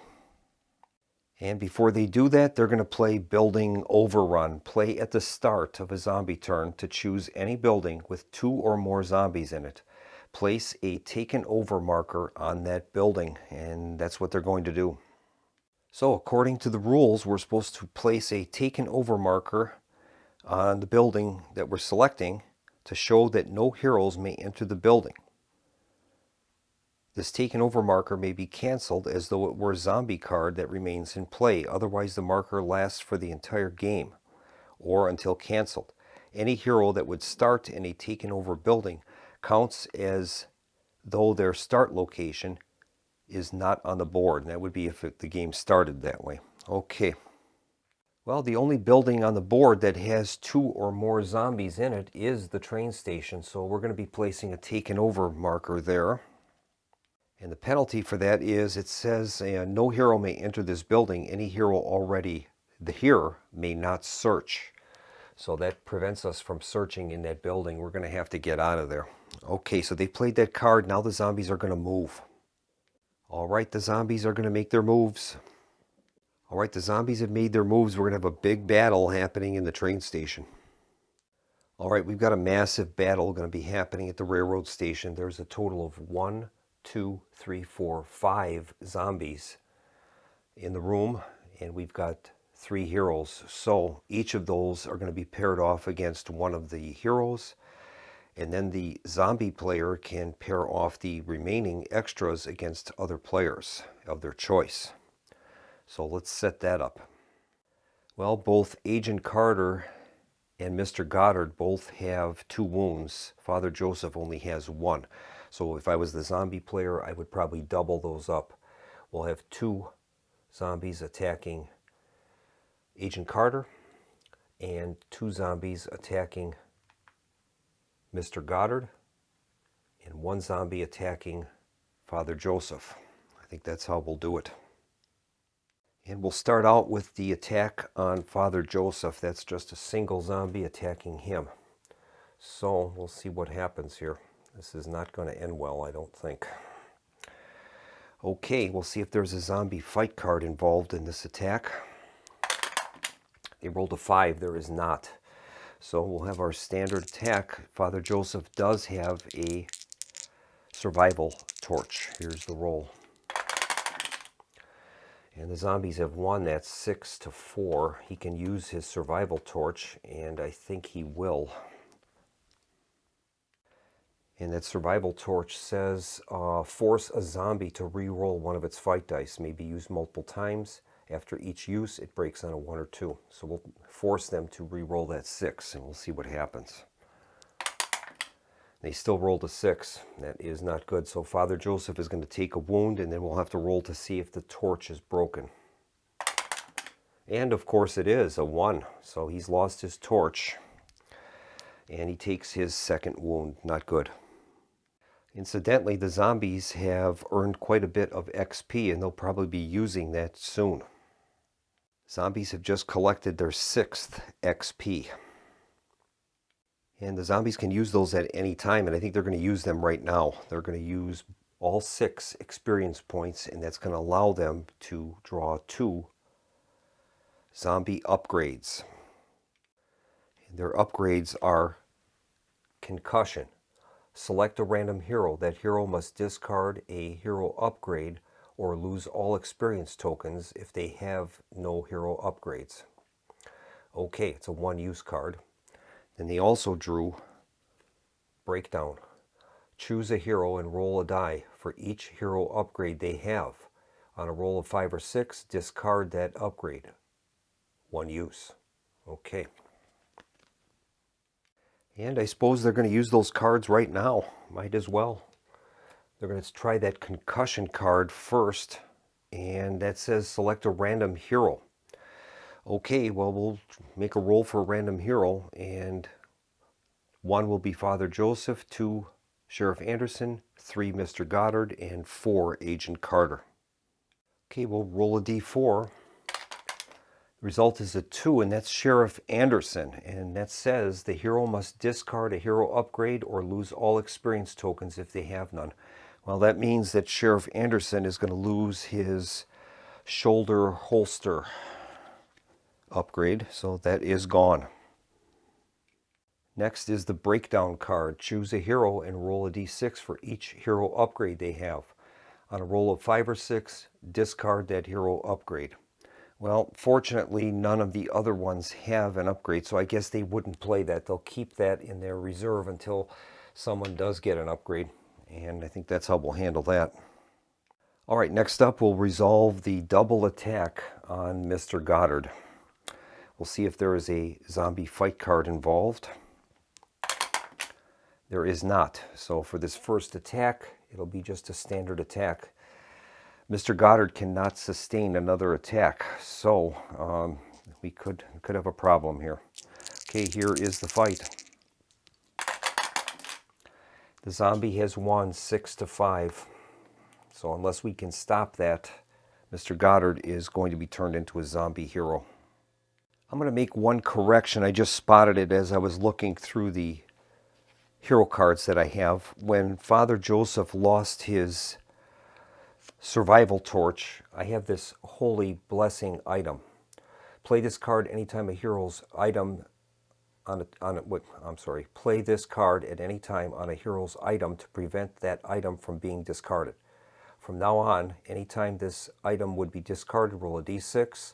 And before they do that, they're going to play Building Overrun. Play at the start of a zombie turn to choose any building with 2 or more zombies in it. Place a taken over marker on that building, and that's what they're going to do. So according to the rules, we're supposed to place a taken over marker on the building that we're selecting to show that no heroes may enter the building. This taken over marker may be canceled as though it were a zombie card that remains in play. Otherwise, the marker lasts for the entire game or until canceled. Any hero that would start in a taken over building counts as though their start location is not on the board. And that would be if the game started that way. Okay. Well, the only building on the board that has 2 or more zombies in it is the train station. So we're going to be placing a taken over marker there. And the penalty for that is it says no hero may enter this building. Any hero already here may not search. So that prevents us from searching in that building. We're going to have to get out of there. Okay, so they played that card. Now the zombies are going to move. All right, the zombies are going to make their moves. All right, the zombies have made their moves. We're going to have a big battle happening in the train station. All right, we've got a massive battle going to be happening at the railroad station. There's a total of 1, 2, 3, 4, 5 zombies in the room, and we've got 3 heroes. So each of those are going to be paired off against one of the heroes, and then the zombie player can pair off the remaining extras against other players of their choice. So let's set that up. Well, both Agent Carter and Mr. Goddard both have 2 wounds. Father Joseph only has 1. So if I was the zombie player, I would probably double those up. We'll have 2 zombies attacking Agent Carter and 2 zombies attacking Mr. Goddard and 1 zombie attacking Father Joseph. I think that's how we'll do it. And we'll start out with the attack on Father Joseph. That's just a single zombie attacking him. So we'll see what happens here. This is not going to end well, I don't think. Okay, we'll see if there's a zombie fight card involved in this attack. They rolled a 5. There is not. So we'll have our standard attack. Father Joseph does have a survival torch. Here's the roll. And the zombies have 1. That's 6 to 4. He can use his survival torch, and I think he will. And that survival torch says, force a zombie to re-roll one of its fight dice. May be used multiple times. After each use, it breaks on a 1 or 2. So we'll force them to re-roll that 6, and we'll see what happens. They still rolled a 6. That is not good. So Father Joseph is going to take a wound, and then we'll have to roll to see if the torch is broken. And of course it is a 1. So he's lost his torch, and he takes his 2nd wound. Not good. Incidentally, the zombies have earned quite a bit of XP, and they'll probably be using that soon. Zombies have just collected their 6th XP. And the zombies can use those at any time, and I think they're going to use them right now. They're going to use all 6 experience points, and that's going to allow them to draw 2 zombie upgrades. And their upgrades are concussion. Select a random hero. That hero must discard a hero upgrade or lose all experience tokens if they have no hero upgrades. Okay, it's a 1-use card. Then they also drew Breakdown. Choose a hero and roll a die for each hero upgrade they have. On a roll of 5 or 6, discard that upgrade. 1 use. Okay. And I suppose they're going to use those cards right now. Might as well. They're going to try that concussion card first. And that says select a random hero. Okay, well, we'll make a roll for a random hero. And 1 will be Father Joseph, 2 Sheriff Anderson, 3 Mr. Goddard, and 4 Agent Carter. Okay, we'll roll a d4. Result is a 2, and that's Sheriff Anderson. And that says the hero must discard a hero upgrade or lose all experience tokens if they have none. Well, that means that Sheriff Anderson is going to lose his shoulder holster upgrade, so that is gone. Next is the breakdown card. Choose a hero and roll a d6 for each hero upgrade they have. On a roll of 5 or 6, discard that hero upgrade. Well, fortunately, none of the other ones have an upgrade, so I guess they wouldn't play that. They'll keep that in their reserve until someone does get an upgrade, and I think that's how we'll handle that. All right, next up, we'll resolve the double attack on Mr. Goddard. We'll see if there is a zombie fight card involved. There is not. So for this first attack, it'll be just a standard attack. Mr. Goddard cannot sustain another attack, so we could have a problem here. Okay, here is the fight. The zombie has won 6-5. So unless we can stop that, Mr. Goddard is going to be turned into a zombie hero. I'm going to make one correction. I just spotted it as I was looking through the hero cards that I have. When Father Joseph lost his survival torch, I have this holy blessing item. Play this card anytime a hero's item play this card at any time on a hero's item to prevent that item from being discarded. From now on, anytime this item would be discarded, roll a d6.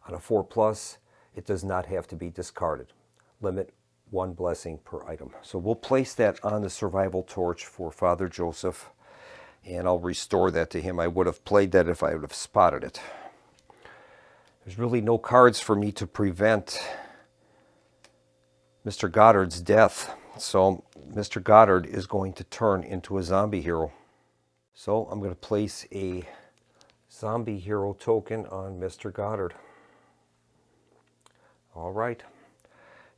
On a 4+, it does not have to be discarded. Limit 1 blessing per item. So we'll place that on the survival torch for Father Joseph, and I'll restore that to him. I would have played that if I would have spotted it. There's really no cards for me to prevent Mr. Goddard's death, so Mr. Goddard is going to turn into a zombie hero. So I'm going to place a zombie hero token on Mr. Goddard. All right.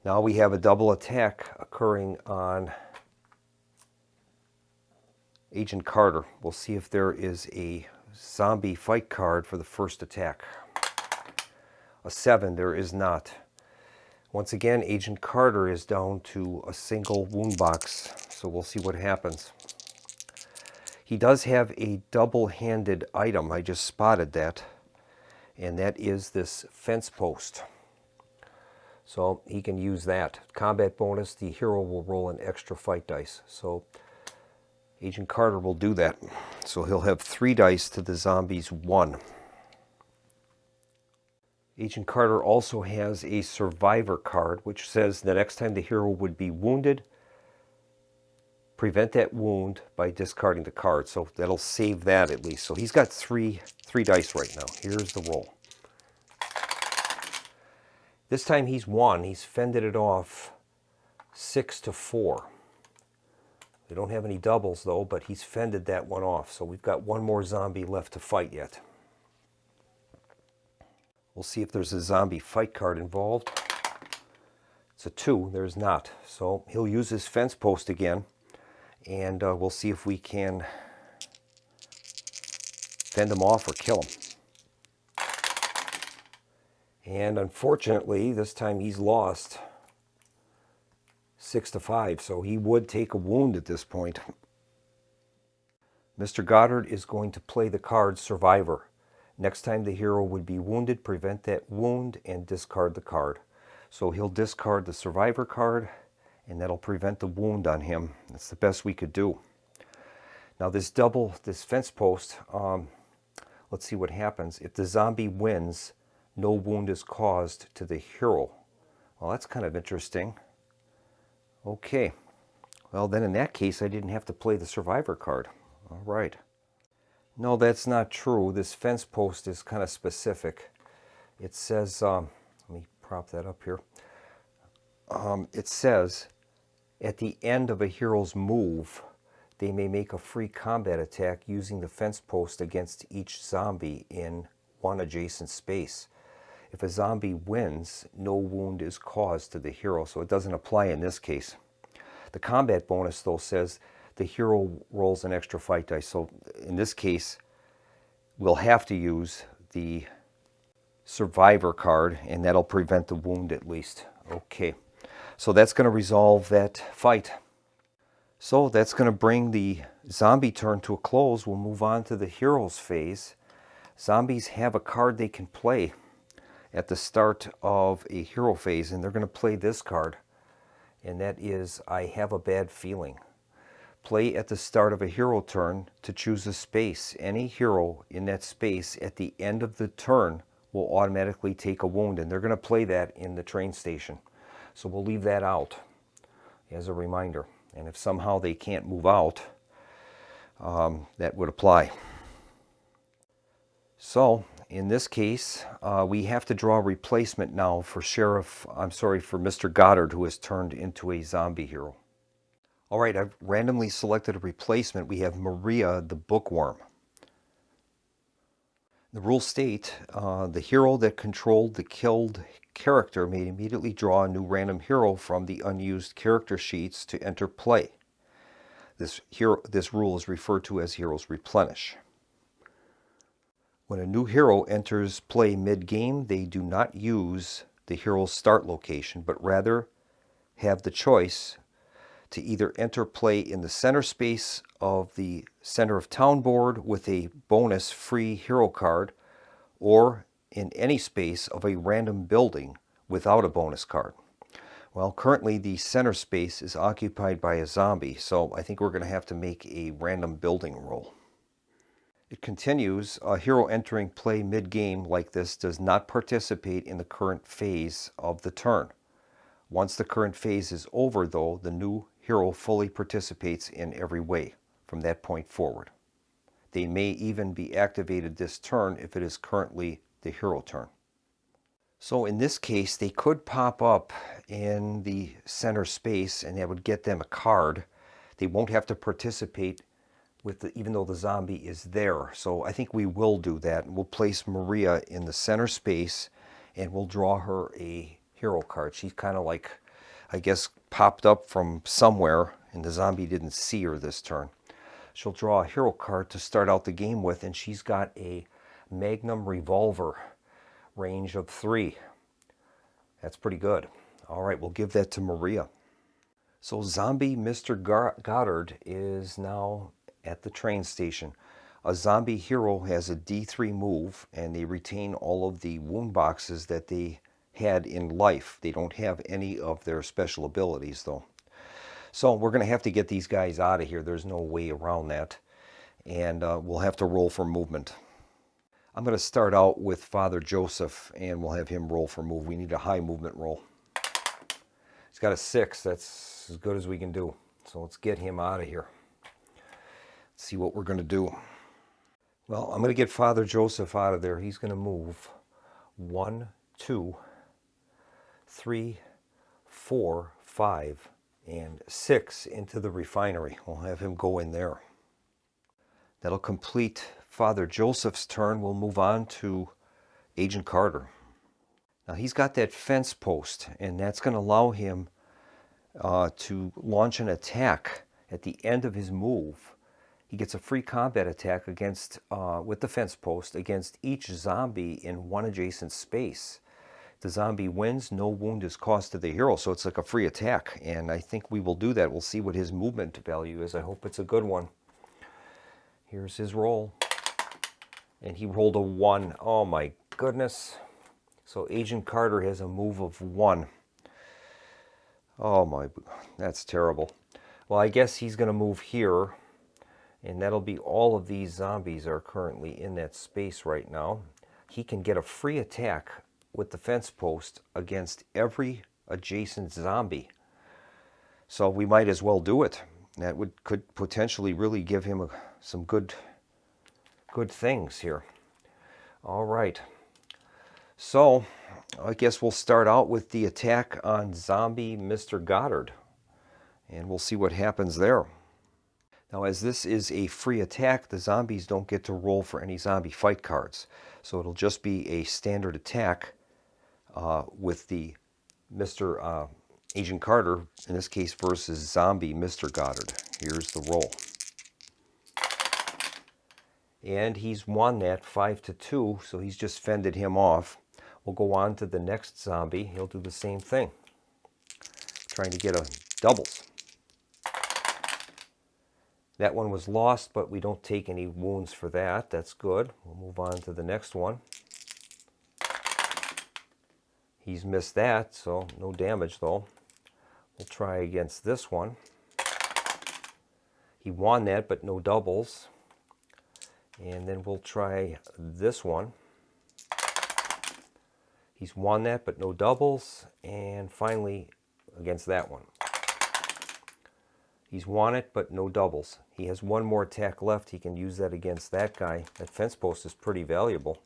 Now we have a double attack occurring on Agent Carter. We'll see if there is a zombie fight card for the first attack. A 7, there is not. Once again, Agent Carter is down to a single wound box, so we'll see what happens. He does have a double-handed item. I just spotted that, and that is this fence post. So he can use that. Combat bonus, the hero will roll an extra fight dice. So Agent Carter will do that. So he'll have 3 dice to the zombie's 1. Agent Carter also has a survivor card, which says the next time the hero would be wounded, prevent that wound by discarding the card. So that'll save that at least. So he's got three dice right now. Here's the roll. This time he's won. He's fended it off 6-4. We don't have any doubles though, but he's fended that one off. So we've got one more zombie left to fight yet. We'll see if there's a zombie fight card involved. It's a 2. There's not. So he'll use his fence post again, and we'll see if we can fend him off or kill him. And unfortunately, this time he's lost 6-5, so he would take a wound at this point. Mr. Goddard is going to play the card Survivor. Next time the hero would be wounded, prevent that wound and discard the card. So he'll discard the Survivor card, and that'll prevent the wound on him. That's the best we could do. Now this fence post, let's see what happens. If the zombie wins, no wound is caused to the hero. Well, that's kind of interesting. Okay. Well, then in that case, I didn't have to play the Survivor card. All right. No, that's not true. This fence post is kind of specific. It says, let me prop that up here. It says, at the end of a hero's move, they may make a free combat attack using the fence post against each zombie in one adjacent space. If a zombie wins, no wound is caused to the hero, so it doesn't apply in this case. The combat bonus, though, says the hero rolls an extra fight dice. So in this case, we'll have to use the survivor card, and that'll prevent the wound at least. Okay, so that's going to resolve that fight. So that's going to bring the zombie turn to a close. We'll move on to the heroes phase. Zombies have a card they can play at the start of a hero phase, and they're going to play this card, and that is I Have a Bad Feeling. Play at the start of a hero turn to choose a space. Any hero in that space at the end of the turn will automatically take a wound, and they're going to play that in the train station. So we'll leave that out as a reminder. And if somehow they can't move out, that would apply. So in this case, we have to draw a replacement now for Mr. Goddard, who has turned into a zombie hero. All right, I've randomly selected a replacement. We have Maria the Bookworm. The rules state the hero that controlled the killed character may immediately draw a new random hero from the unused character sheets to enter play. This rule is referred to as Heroes Replenish. When a new hero enters play mid-game, they do not use the hero's start location, but rather have the choice to either enter play in the center space of the center of town board with a bonus free hero card, or in any space of a random building without a bonus card. Well, currently the center space is occupied by a zombie, so I think we're going to have to make a random building roll. It continues, a hero entering play mid-game like this does not participate in the current phase of the turn. Once the current phase is over, though, the new hero fully participates in every way from that point forward. They may even be activated this turn if it is currently the hero turn. So in this case, they could pop up in the center space and that would get them a card. They won't have to participate even though the zombie is there. So I think we will do that. We'll place Maria in the center space and we'll draw her a hero card. She's kind of like, I guess, popped up from somewhere and the zombie didn't see her this turn. She'll draw a hero card to start out the game with, and she's got a Magnum revolver, range of 3. That's pretty good. All right, we'll give that to Maria. So zombie Mr. Goddard is now at the train station. A zombie hero has a D3 move, and they retain all of the wound boxes that they had in life. They don't have any of their special abilities, though. So we're going to have to get these guys out of here. There's no way around that. And we'll have to roll for movement. I'm going to start out with Father Joseph, and we'll have him roll for move. We need a high movement roll. He's got a 6. That's as good as we can do. So let's get him out of here. Let's see what we're going to do. Well, I'm going to get Father Joseph out of there. He's going to move 1, 2, 3, 4, 5, and 6 into the refinery. We'll have him go in there. That'll complete Father Joseph's turn. We'll move on to Agent Carter. Now he's got that fence post, and that's going to allow him to launch an attack at the end of his move. He gets a free combat attack against with the fence post against each zombie in one adjacent space. The zombie wins, no wound is caused to the hero, so it's like a free attack, and I think we will do that. We'll see what his movement value is. I hope it's a good one. Here's his roll, and he rolled a 1. Oh my goodness. So Agent Carter has a move of 1. Oh my, that's terrible. Well, I guess he's going to move here, and that'll be all of these zombies are currently in that space right now. He can get a free attack with the fence post against every adjacent zombie. So we might as well do it. That could potentially really give him some good things here. All right. So I guess we'll start out with the attack on zombie Mr. Goddard, and we'll see what happens there. Now, as this is a free attack, the zombies don't get to roll for any zombie fight cards. So it'll just be a standard attack with the Mr. Agent Carter, in this case, versus zombie Mr. Goddard. Here's the roll. And he's won that 5-2, so he's just fended him off. We'll go on to the next zombie. He'll do the same thing, trying to get a doubles. That one was lost, but we don't take any wounds for that. That's good. We'll move on to the next one. He's missed that, so no damage though. We'll try against this one. He won that, but no doubles. And then we'll try this one. He's won that, but no doubles. And finally, against that one. He's won it, but no doubles. He has one more attack left. He can use that against that guy. That fence post is pretty valuable.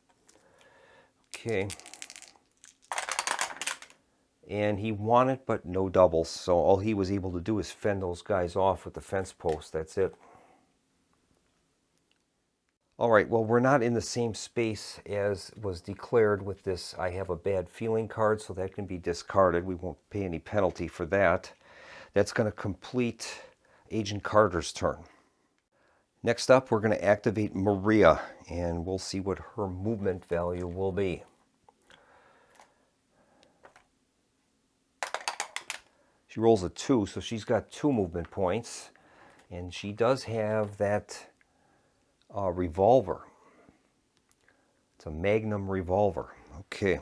Okay. And he won it, but no doubles. So all he was able to do is fend those guys off with the fence post. That's it. All right, well, we're not in the same space as was declared with this I have a bad feeling card, so that can be discarded. We won't pay any penalty for that. That's going to complete Agent Carter's turn. Next up, we're going to activate Maria, and we'll see what her movement value will be. She rolls a 2, so she's got 2 movement points, and she does have that revolver. It's a Magnum revolver. Okay.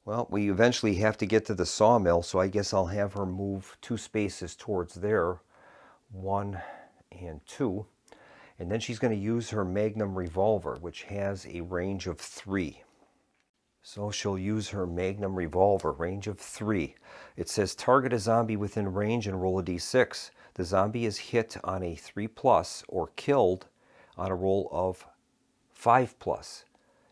Well, we eventually have to get to the sawmill, so I guess I'll have her move 2 spaces towards there, 1 and 2. And then she's going to use her Magnum revolver, which has a range of 3. So she'll use her Magnum revolver, range of 3. It says target a zombie within range and roll a d6. The zombie is hit on a 3+ or killed on a roll of 5+.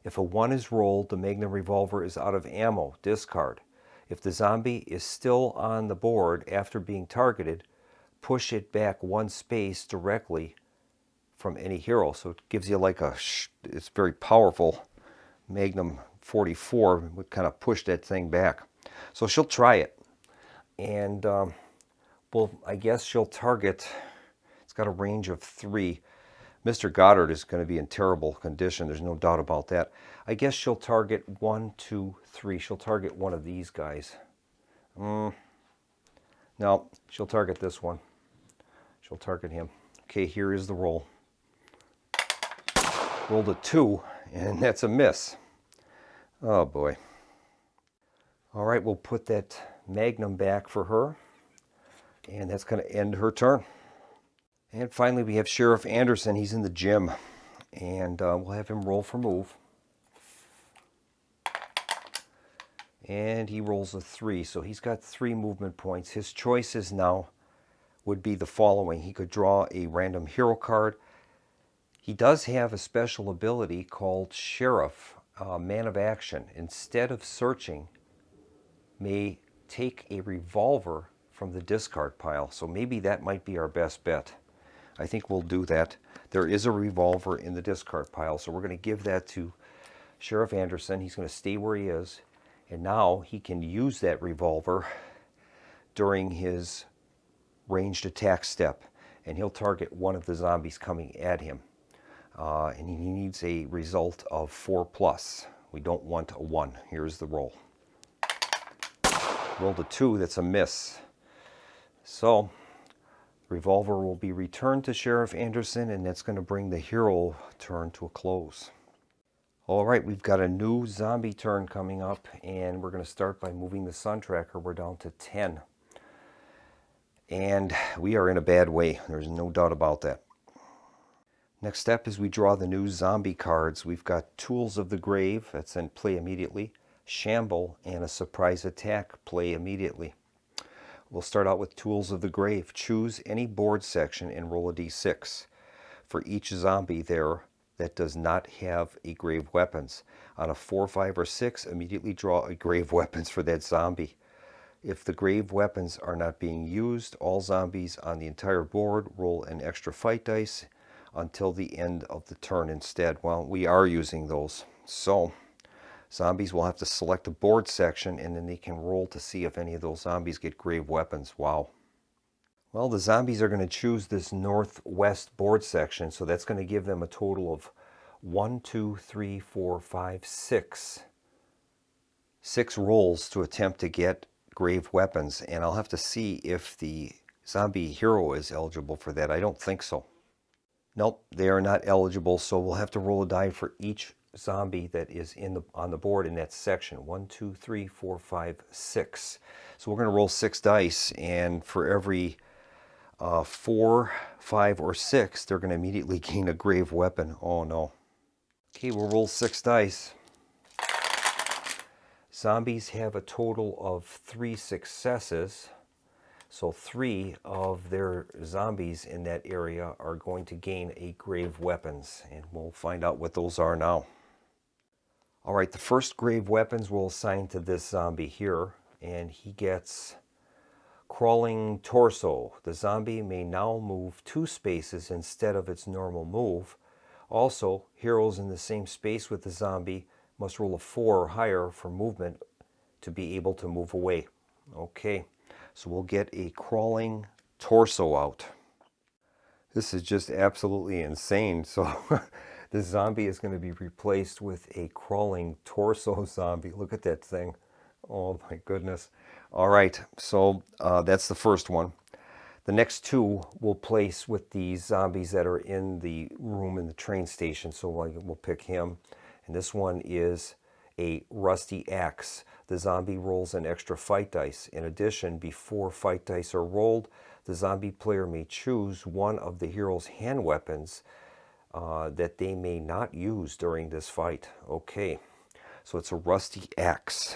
If a 1 is rolled, the Magnum revolver is out of ammo. Discard. If the zombie is still on the board after being targeted, push it back 1 space directly from any hero. So it gives you like it's very powerful. Magnum 44 would kind of push that thing back. So she'll try it. And well, I guess she'll target, it's got a range of 3. Mr. Goddard is going to be in terrible condition. There's no doubt about that. I guess she'll target 1, 2, 3. She'll target one of these guys. No, she'll target this one. She'll target him. Okay, here is the roll. Rolled a 2, and that's a miss. Oh boy. All right, we'll put that Magnum back for her, and that's going to end her turn. And finally, we have Sheriff Anderson. He's in the gym, and we'll have him roll for move. And he rolls a 3, so he's got 3 movement points. His choices now would be the following. He could draw a random hero card. He does have a special ability called Sheriff, Man of Action. Instead of searching, may take a revolver from the discard pile. So maybe that might be our best bet. I think we'll do that. There is a revolver in the discard pile, so we're going to give that to Sheriff Anderson. He's going to stay where he is, and now he can use that revolver during his ranged attack step, and he'll target one of the zombies coming at him. And he needs a result of 4+. We don't want a 1. Here's the roll. Rolled a 2. That's a miss. So revolver will be returned to Sheriff Anderson, and that's going to bring the hero turn to a close. All right, we've got a new zombie turn coming up, and we're going to start by moving the sun tracker. We're down to 10. And we are in a bad way. There's no doubt about that. Next step is we draw the new zombie cards. We've got Tools of the Grave, that's in play immediately. Shamble and a surprise attack, play immediately. We'll start out with Tools of the Grave. Choose any board section and roll a d6. For each zombie there that does not have a grave weapons. On a 4, 5, or 6, immediately draw a grave weapons for that zombie. If the grave weapons are not being used, all zombies on the entire board roll an extra fight dice until the end of the turn instead. Well, we are using those. So zombies will have to select a board section, and then they can roll to see if any of those zombies get grave weapons. Wow. Well, the zombies are going to choose this northwest board section, so that's going to give them a total of 1, 2, 3, 4, 5, 6 6 rolls to attempt to get grave weapons, and I'll have to see if the zombie hero is eligible for that. I don't think so. Nope, they are not eligible, so we'll have to roll a die for each zombie that is on the board in that section. 1, 2, 3, 4, 5, 6. So we're going to roll 6 dice, and for every 4, 5, or 6, they're going to immediately gain a grave weapon. Oh no. Okay, we'll roll 6 dice. Zombies have a total of 3 successes. So 3 of their zombies in that area are going to gain a grave weapons, and we'll find out what those are now. All right, the first grave weapons we'll assign to this zombie here, and he gets crawling torso. The zombie may now move 2 spaces instead of its normal move. Also, heroes in the same space with the zombie must roll a 4 or higher for movement to be able to move away. Okay, so we'll get a crawling torso out. This is just absolutely insane. So the zombie is going to be replaced with a crawling torso zombie. Look at that thing. Oh my goodness. All right, so that's the first one. The next 2 we'll place with the zombies that are in the room in the train station. So we'll pick him. And this one is a rusty axe. The zombie rolls an extra fight dice. In addition, before fight dice are rolled, the zombie player may choose one of the hero's hand weapons that they may not use during this fight. Okay, so it's a rusty axe.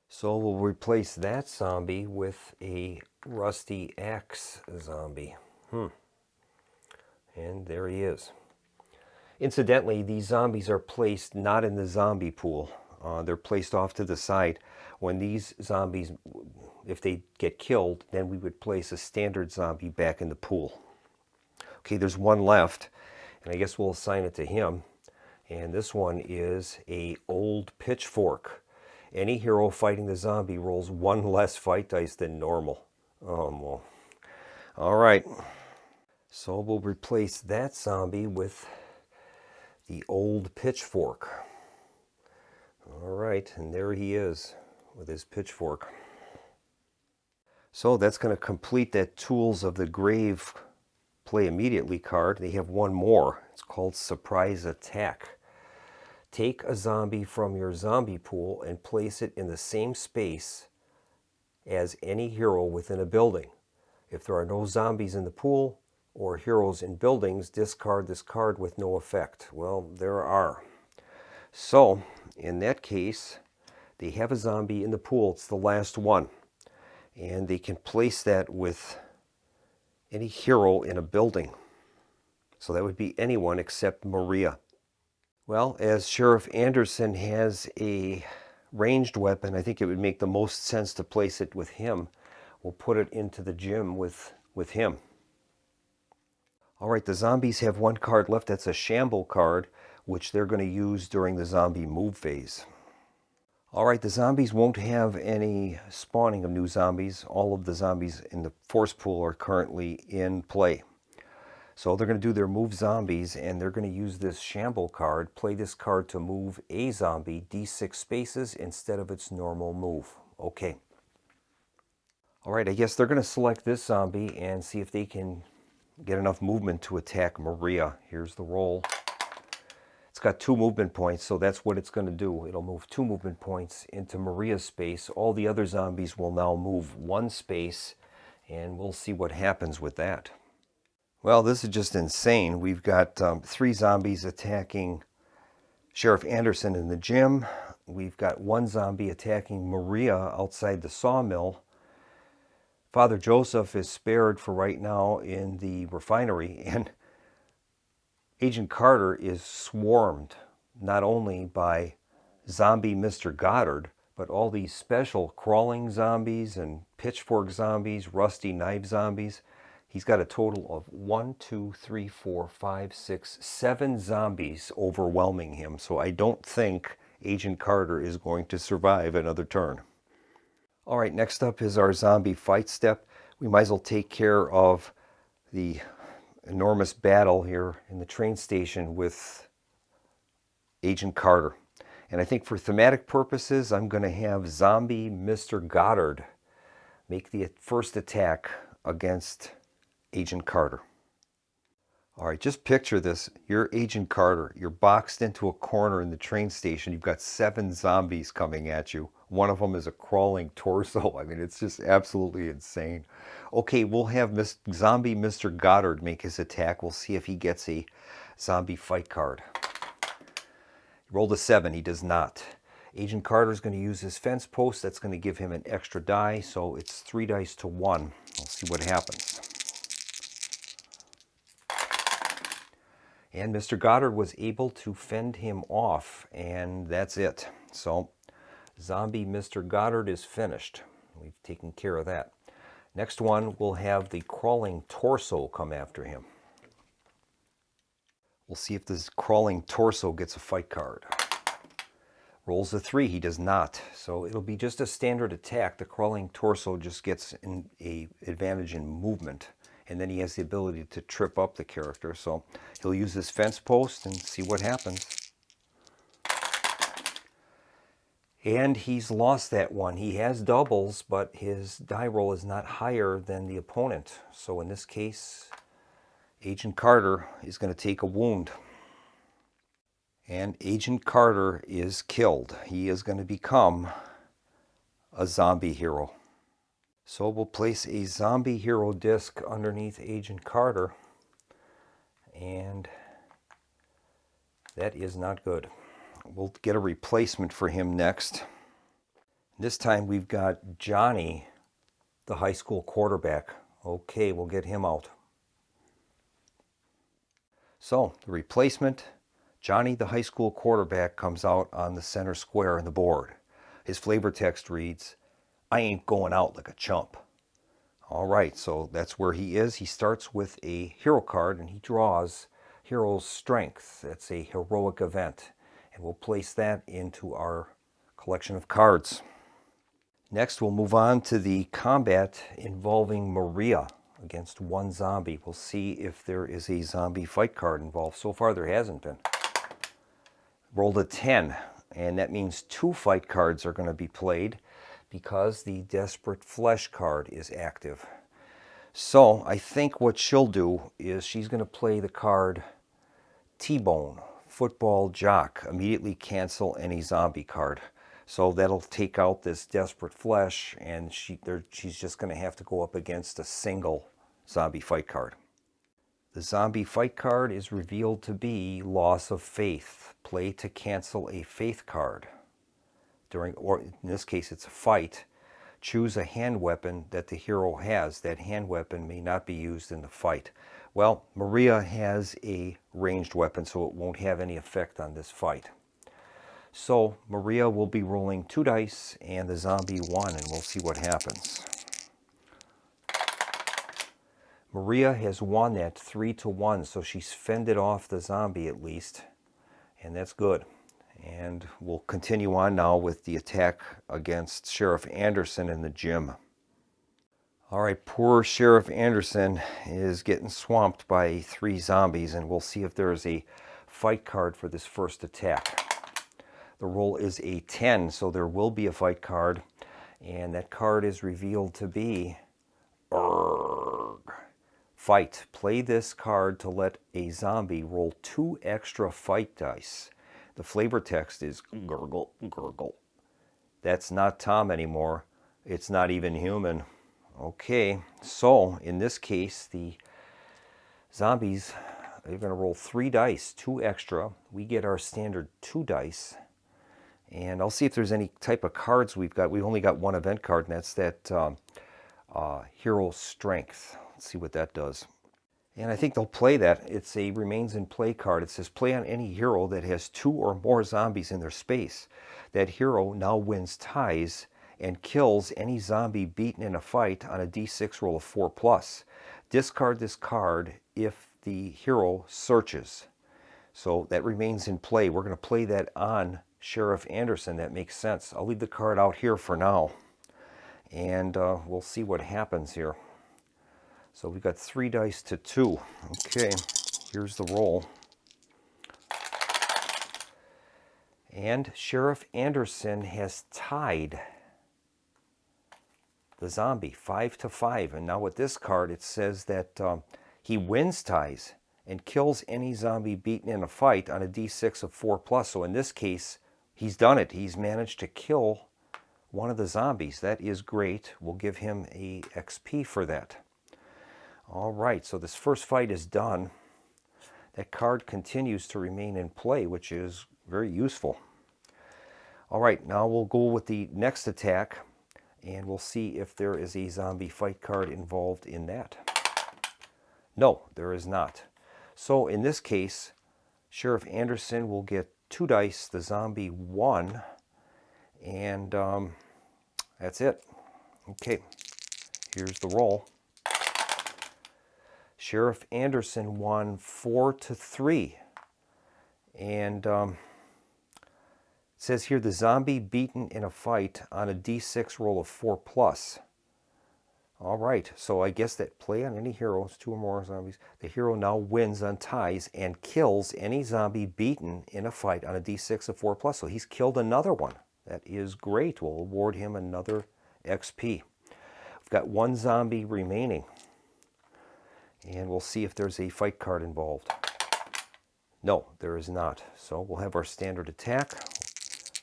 So we'll replace that zombie with a rusty axe zombie. And there he is. Incidentally, these zombies are placed not in the zombie pool. They're placed off to the side. When these zombies, if they get killed, then we would place a standard zombie back in the pool. Okay, there's one left, and I guess we'll assign it to him. And this one is a old pitchfork. Any hero fighting the zombie rolls 1 less fight dice than normal. Oh, well. All right. So we'll replace that zombie with the old pitchfork. All right, and there he is with his pitchfork. So that's going to complete that Tools of the Grave Play Immediately card. They have one more. It's called Surprise Attack. Take a zombie from your zombie pool and place it in the same space as any hero within a building. If there are no zombies in the pool or heroes in buildings, discard this card with no effect. Well, there are. So, in that case, they have a zombie in the pool. It's the last one. And they can place that with any hero in a building. So that would be anyone except Maria. Well, as Sheriff Anderson has a ranged weapon, I think it would make the most sense to place it with him. We'll put it into the gym with him. All right, the zombies have 1 card left. That's a shamble card, which they're going to use during the zombie move phase. All right, the zombies won't have any spawning of new zombies. All of the zombies in the force pool are currently in play. So they're going to do their move zombies, and they're going to use this shamble card, play this card to move a zombie d6 spaces instead of its normal move. Okay. All right, I guess they're going to select this zombie and see if they can get enough movement to attack Maria. Here's the roll. It's got 2 movement points, so that's what it's going to do. It'll move 2 movement points into Maria's space. All the other zombies will now move 1 space, and we'll see what happens with that. Well, this is just insane. We've got 3 zombies attacking Sheriff Anderson in the gym. We've got 1 zombie attacking Maria outside the sawmill. Father Joseph is spared for right now in the refinery, and Agent Carter is swarmed not only by zombie Mr. Goddard, but all these special crawling zombies and pitchfork zombies, rusty knife zombies. He's got a total of 1, 2, 3, 4, 5, 6, 7 zombies overwhelming him. So I don't think Agent Carter is going to survive another turn. All right, next up is our zombie fight step. We might as well take care of the enormous battle here in the train station with Agent Carter. And I think for thematic purposes, I'm going to have Zombie Mr. Goddard make the first attack against Agent Carter. All right, just picture this. You're Agent Carter. You're boxed into a corner in the train station. You've got 7 zombies coming at you. One of them is a crawling torso. I mean, it's just absolutely insane. Okay, we'll have Zombie Mr. Goddard make his attack. We'll see if he gets a zombie fight card. Rolled a 7. He does not. Agent Carter is going to use his fence post. That's going to give him an extra die, so it's 3 dice to 1. We'll see what happens. And Mr. Goddard was able to fend him off, and that's it. So, Zombie Mr. Goddard is finished. We've taken care of that. Next one, we'll have the crawling torso come after him. We'll see if this crawling torso gets a fight card. Rolls a 3, he does not. So it'll be just a standard attack. The crawling torso just gets an advantage in movement. And then he has the ability to trip up the character. So he'll use his fence post and see what happens. And he's lost that one. He has doubles, but his die roll is not higher than the opponent. So in this case, Agent Carter is going to take a wound. And Agent Carter is killed. He is going to become a zombie hero. So we'll place a zombie hero disc underneath Agent Carter. And that is not good. We'll get a replacement for him next. This time we've got Johnny, the high school quarterback. Okay, we'll get him out. So the replacement, Johnny, the high school quarterback, comes out on the center square on the board. His flavor text reads, "I ain't going out like a chump." All right, so that's where he is. He starts with a hero card and he draws Hero's Strength. That's a heroic event. And we'll place that into our collection of cards. Next, we'll move on to the combat involving Maria against 1 zombie. We'll see if there is a zombie fight card involved. So far, there hasn't been. Rolled a 10, and that means 2 fight cards are going to be played because the Desperate Flesh card is active. So I think what she'll do is she's going to play the card T-Bone, Football Jock. Immediately cancel any zombie card. So that'll take out this Desperate Flesh, and she's just going to have to go up against a single zombie fight card. The zombie fight card is revealed to be Loss of Faith. Play to cancel a faith card. Or in this case, it's a fight. Choose a hand weapon that the hero has. That hand weapon may not be used in the fight. Well, Maria has a ranged weapon, so it won't have any effect on this fight. So Maria will be rolling 2 dice and the zombie 1, and we'll see what happens. Maria has won that 3-1, so she's fended off the zombie at least, and that's good. And we'll continue on now with the attack against Sheriff Anderson in the gym. All right, poor Sheriff Anderson is getting swamped by 3 zombies, and we'll see if there is a fight card for this first attack. The roll is a 10, so there will be a fight card, and that card is revealed to be Fight. Play this card to let a zombie roll 2 extra fight dice. The flavor text is gurgle, gurgle. That's not Tom anymore. It's not even human. Okay, so in this case, the zombies, they're going to roll 3 dice, 2 extra. We get our standard 2 dice. And I'll see if there's any type of cards we've got. We've only got 1 event card, and that's that Hero Strength. Let's see what that does. And I think they'll play that. It's a remains in play card. It says play on any hero that has 2 or more zombies in their space. That hero now wins ties and kills any zombie beaten in a fight on a d6 roll of 4+. Discard this card if the hero searches. So that remains in play. We're going to play that on Sheriff Anderson. That makes sense. I'll leave the card out here for now. And we'll see what happens here. So we've got 3 dice to 2. Okay, here's the roll. And Sheriff Anderson has tied the zombie 5-5. And now with this card, it says that he wins ties and kills any zombie beaten in a fight on a d6 of 4+. So in this case, he's done it. He's managed to kill one of the zombies. That is great. We'll give him a XP for that. All right, so this first fight is done. That card continues to remain in play, which is very useful. All right, now we'll go with the next attack, and we'll see if there is a zombie fight card involved in that. No, there is not. So in this case, Sheriff Anderson will get 2 dice, the zombie 1, and that's it. Okay, here's the roll. Sheriff Anderson won 4-3, and it says here the zombie beaten in a fight on a d6 roll of 4+. All right, so I guess that play on any heroes, 2 or more zombies. The hero now wins on ties and kills any zombie beaten in a fight on a d6 of 4+. So he's killed another one. That is great. We'll award him another XP. We've got 1 zombie remaining. And we'll see if there's a fight card involved. No, there is not. So we'll have our standard attack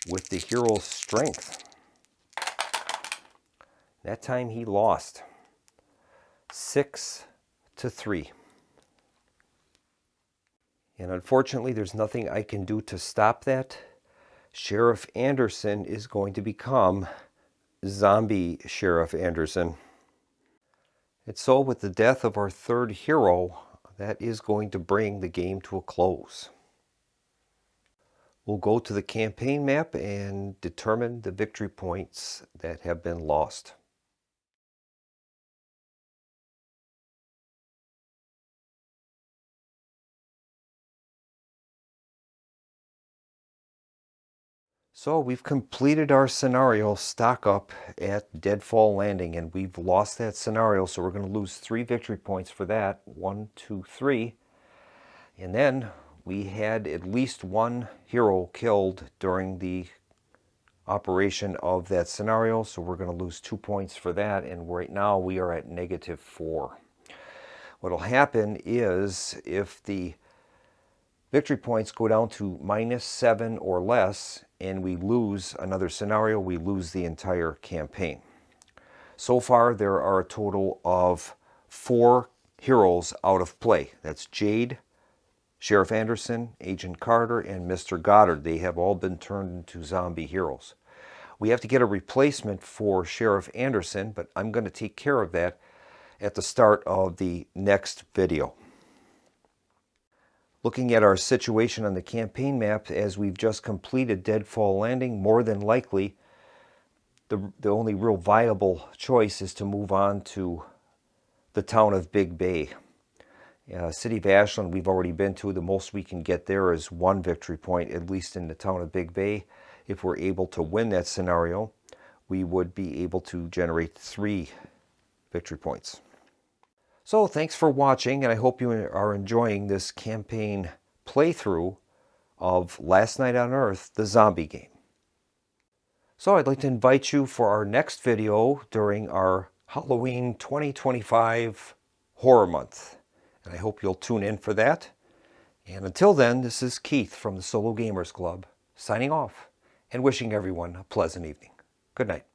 with the hero's strength. That time he lost 6-3. And unfortunately, there's nothing I can do to stop that. Sheriff Anderson is going to become Zombie Sheriff Anderson. And so with the death of our 3rd hero, that is going to bring the game to a close. We'll go to the campaign map and determine the victory points that have been lost. So we've completed our scenario stock up at Deadfall Landing, and we've lost that scenario, so we're going to lose 3 victory points for that. 1, 2, 3. And then we had at least 1 hero killed during the operation of that scenario, so we're going to lose 2 points for that, and right now we are at -4. What'll happen is if the victory points go down to -7 or less, and we lose another scenario, we lose the entire campaign. So far, there are a total of 4 heroes out of play. That's Jade, Sheriff Anderson, Agent Carter, and Mr. Goddard. They have all been turned into zombie heroes. We have to get a replacement for Sheriff Anderson, but I'm going to take care of that at the start of the next video. Looking at our situation on the campaign map, as we've just completed Deadfall Landing, more than likely the only real viable choice is to move on to the town of Big Bay. City of Ashland we've already been to. The most we can get there is 1 victory point, at least in the town of Big Bay. If we're able to win that scenario, we would be able to generate 3 victory points. So thanks for watching, and I hope you are enjoying this campaign playthrough of Last Night on Earth, the zombie game. So I'd like to invite you for our next video during our Halloween 2025 Horror Month. And I hope you'll tune in for that. And until then, this is Keith from the Solo Gamers Club, signing off and wishing everyone a pleasant evening. Good night.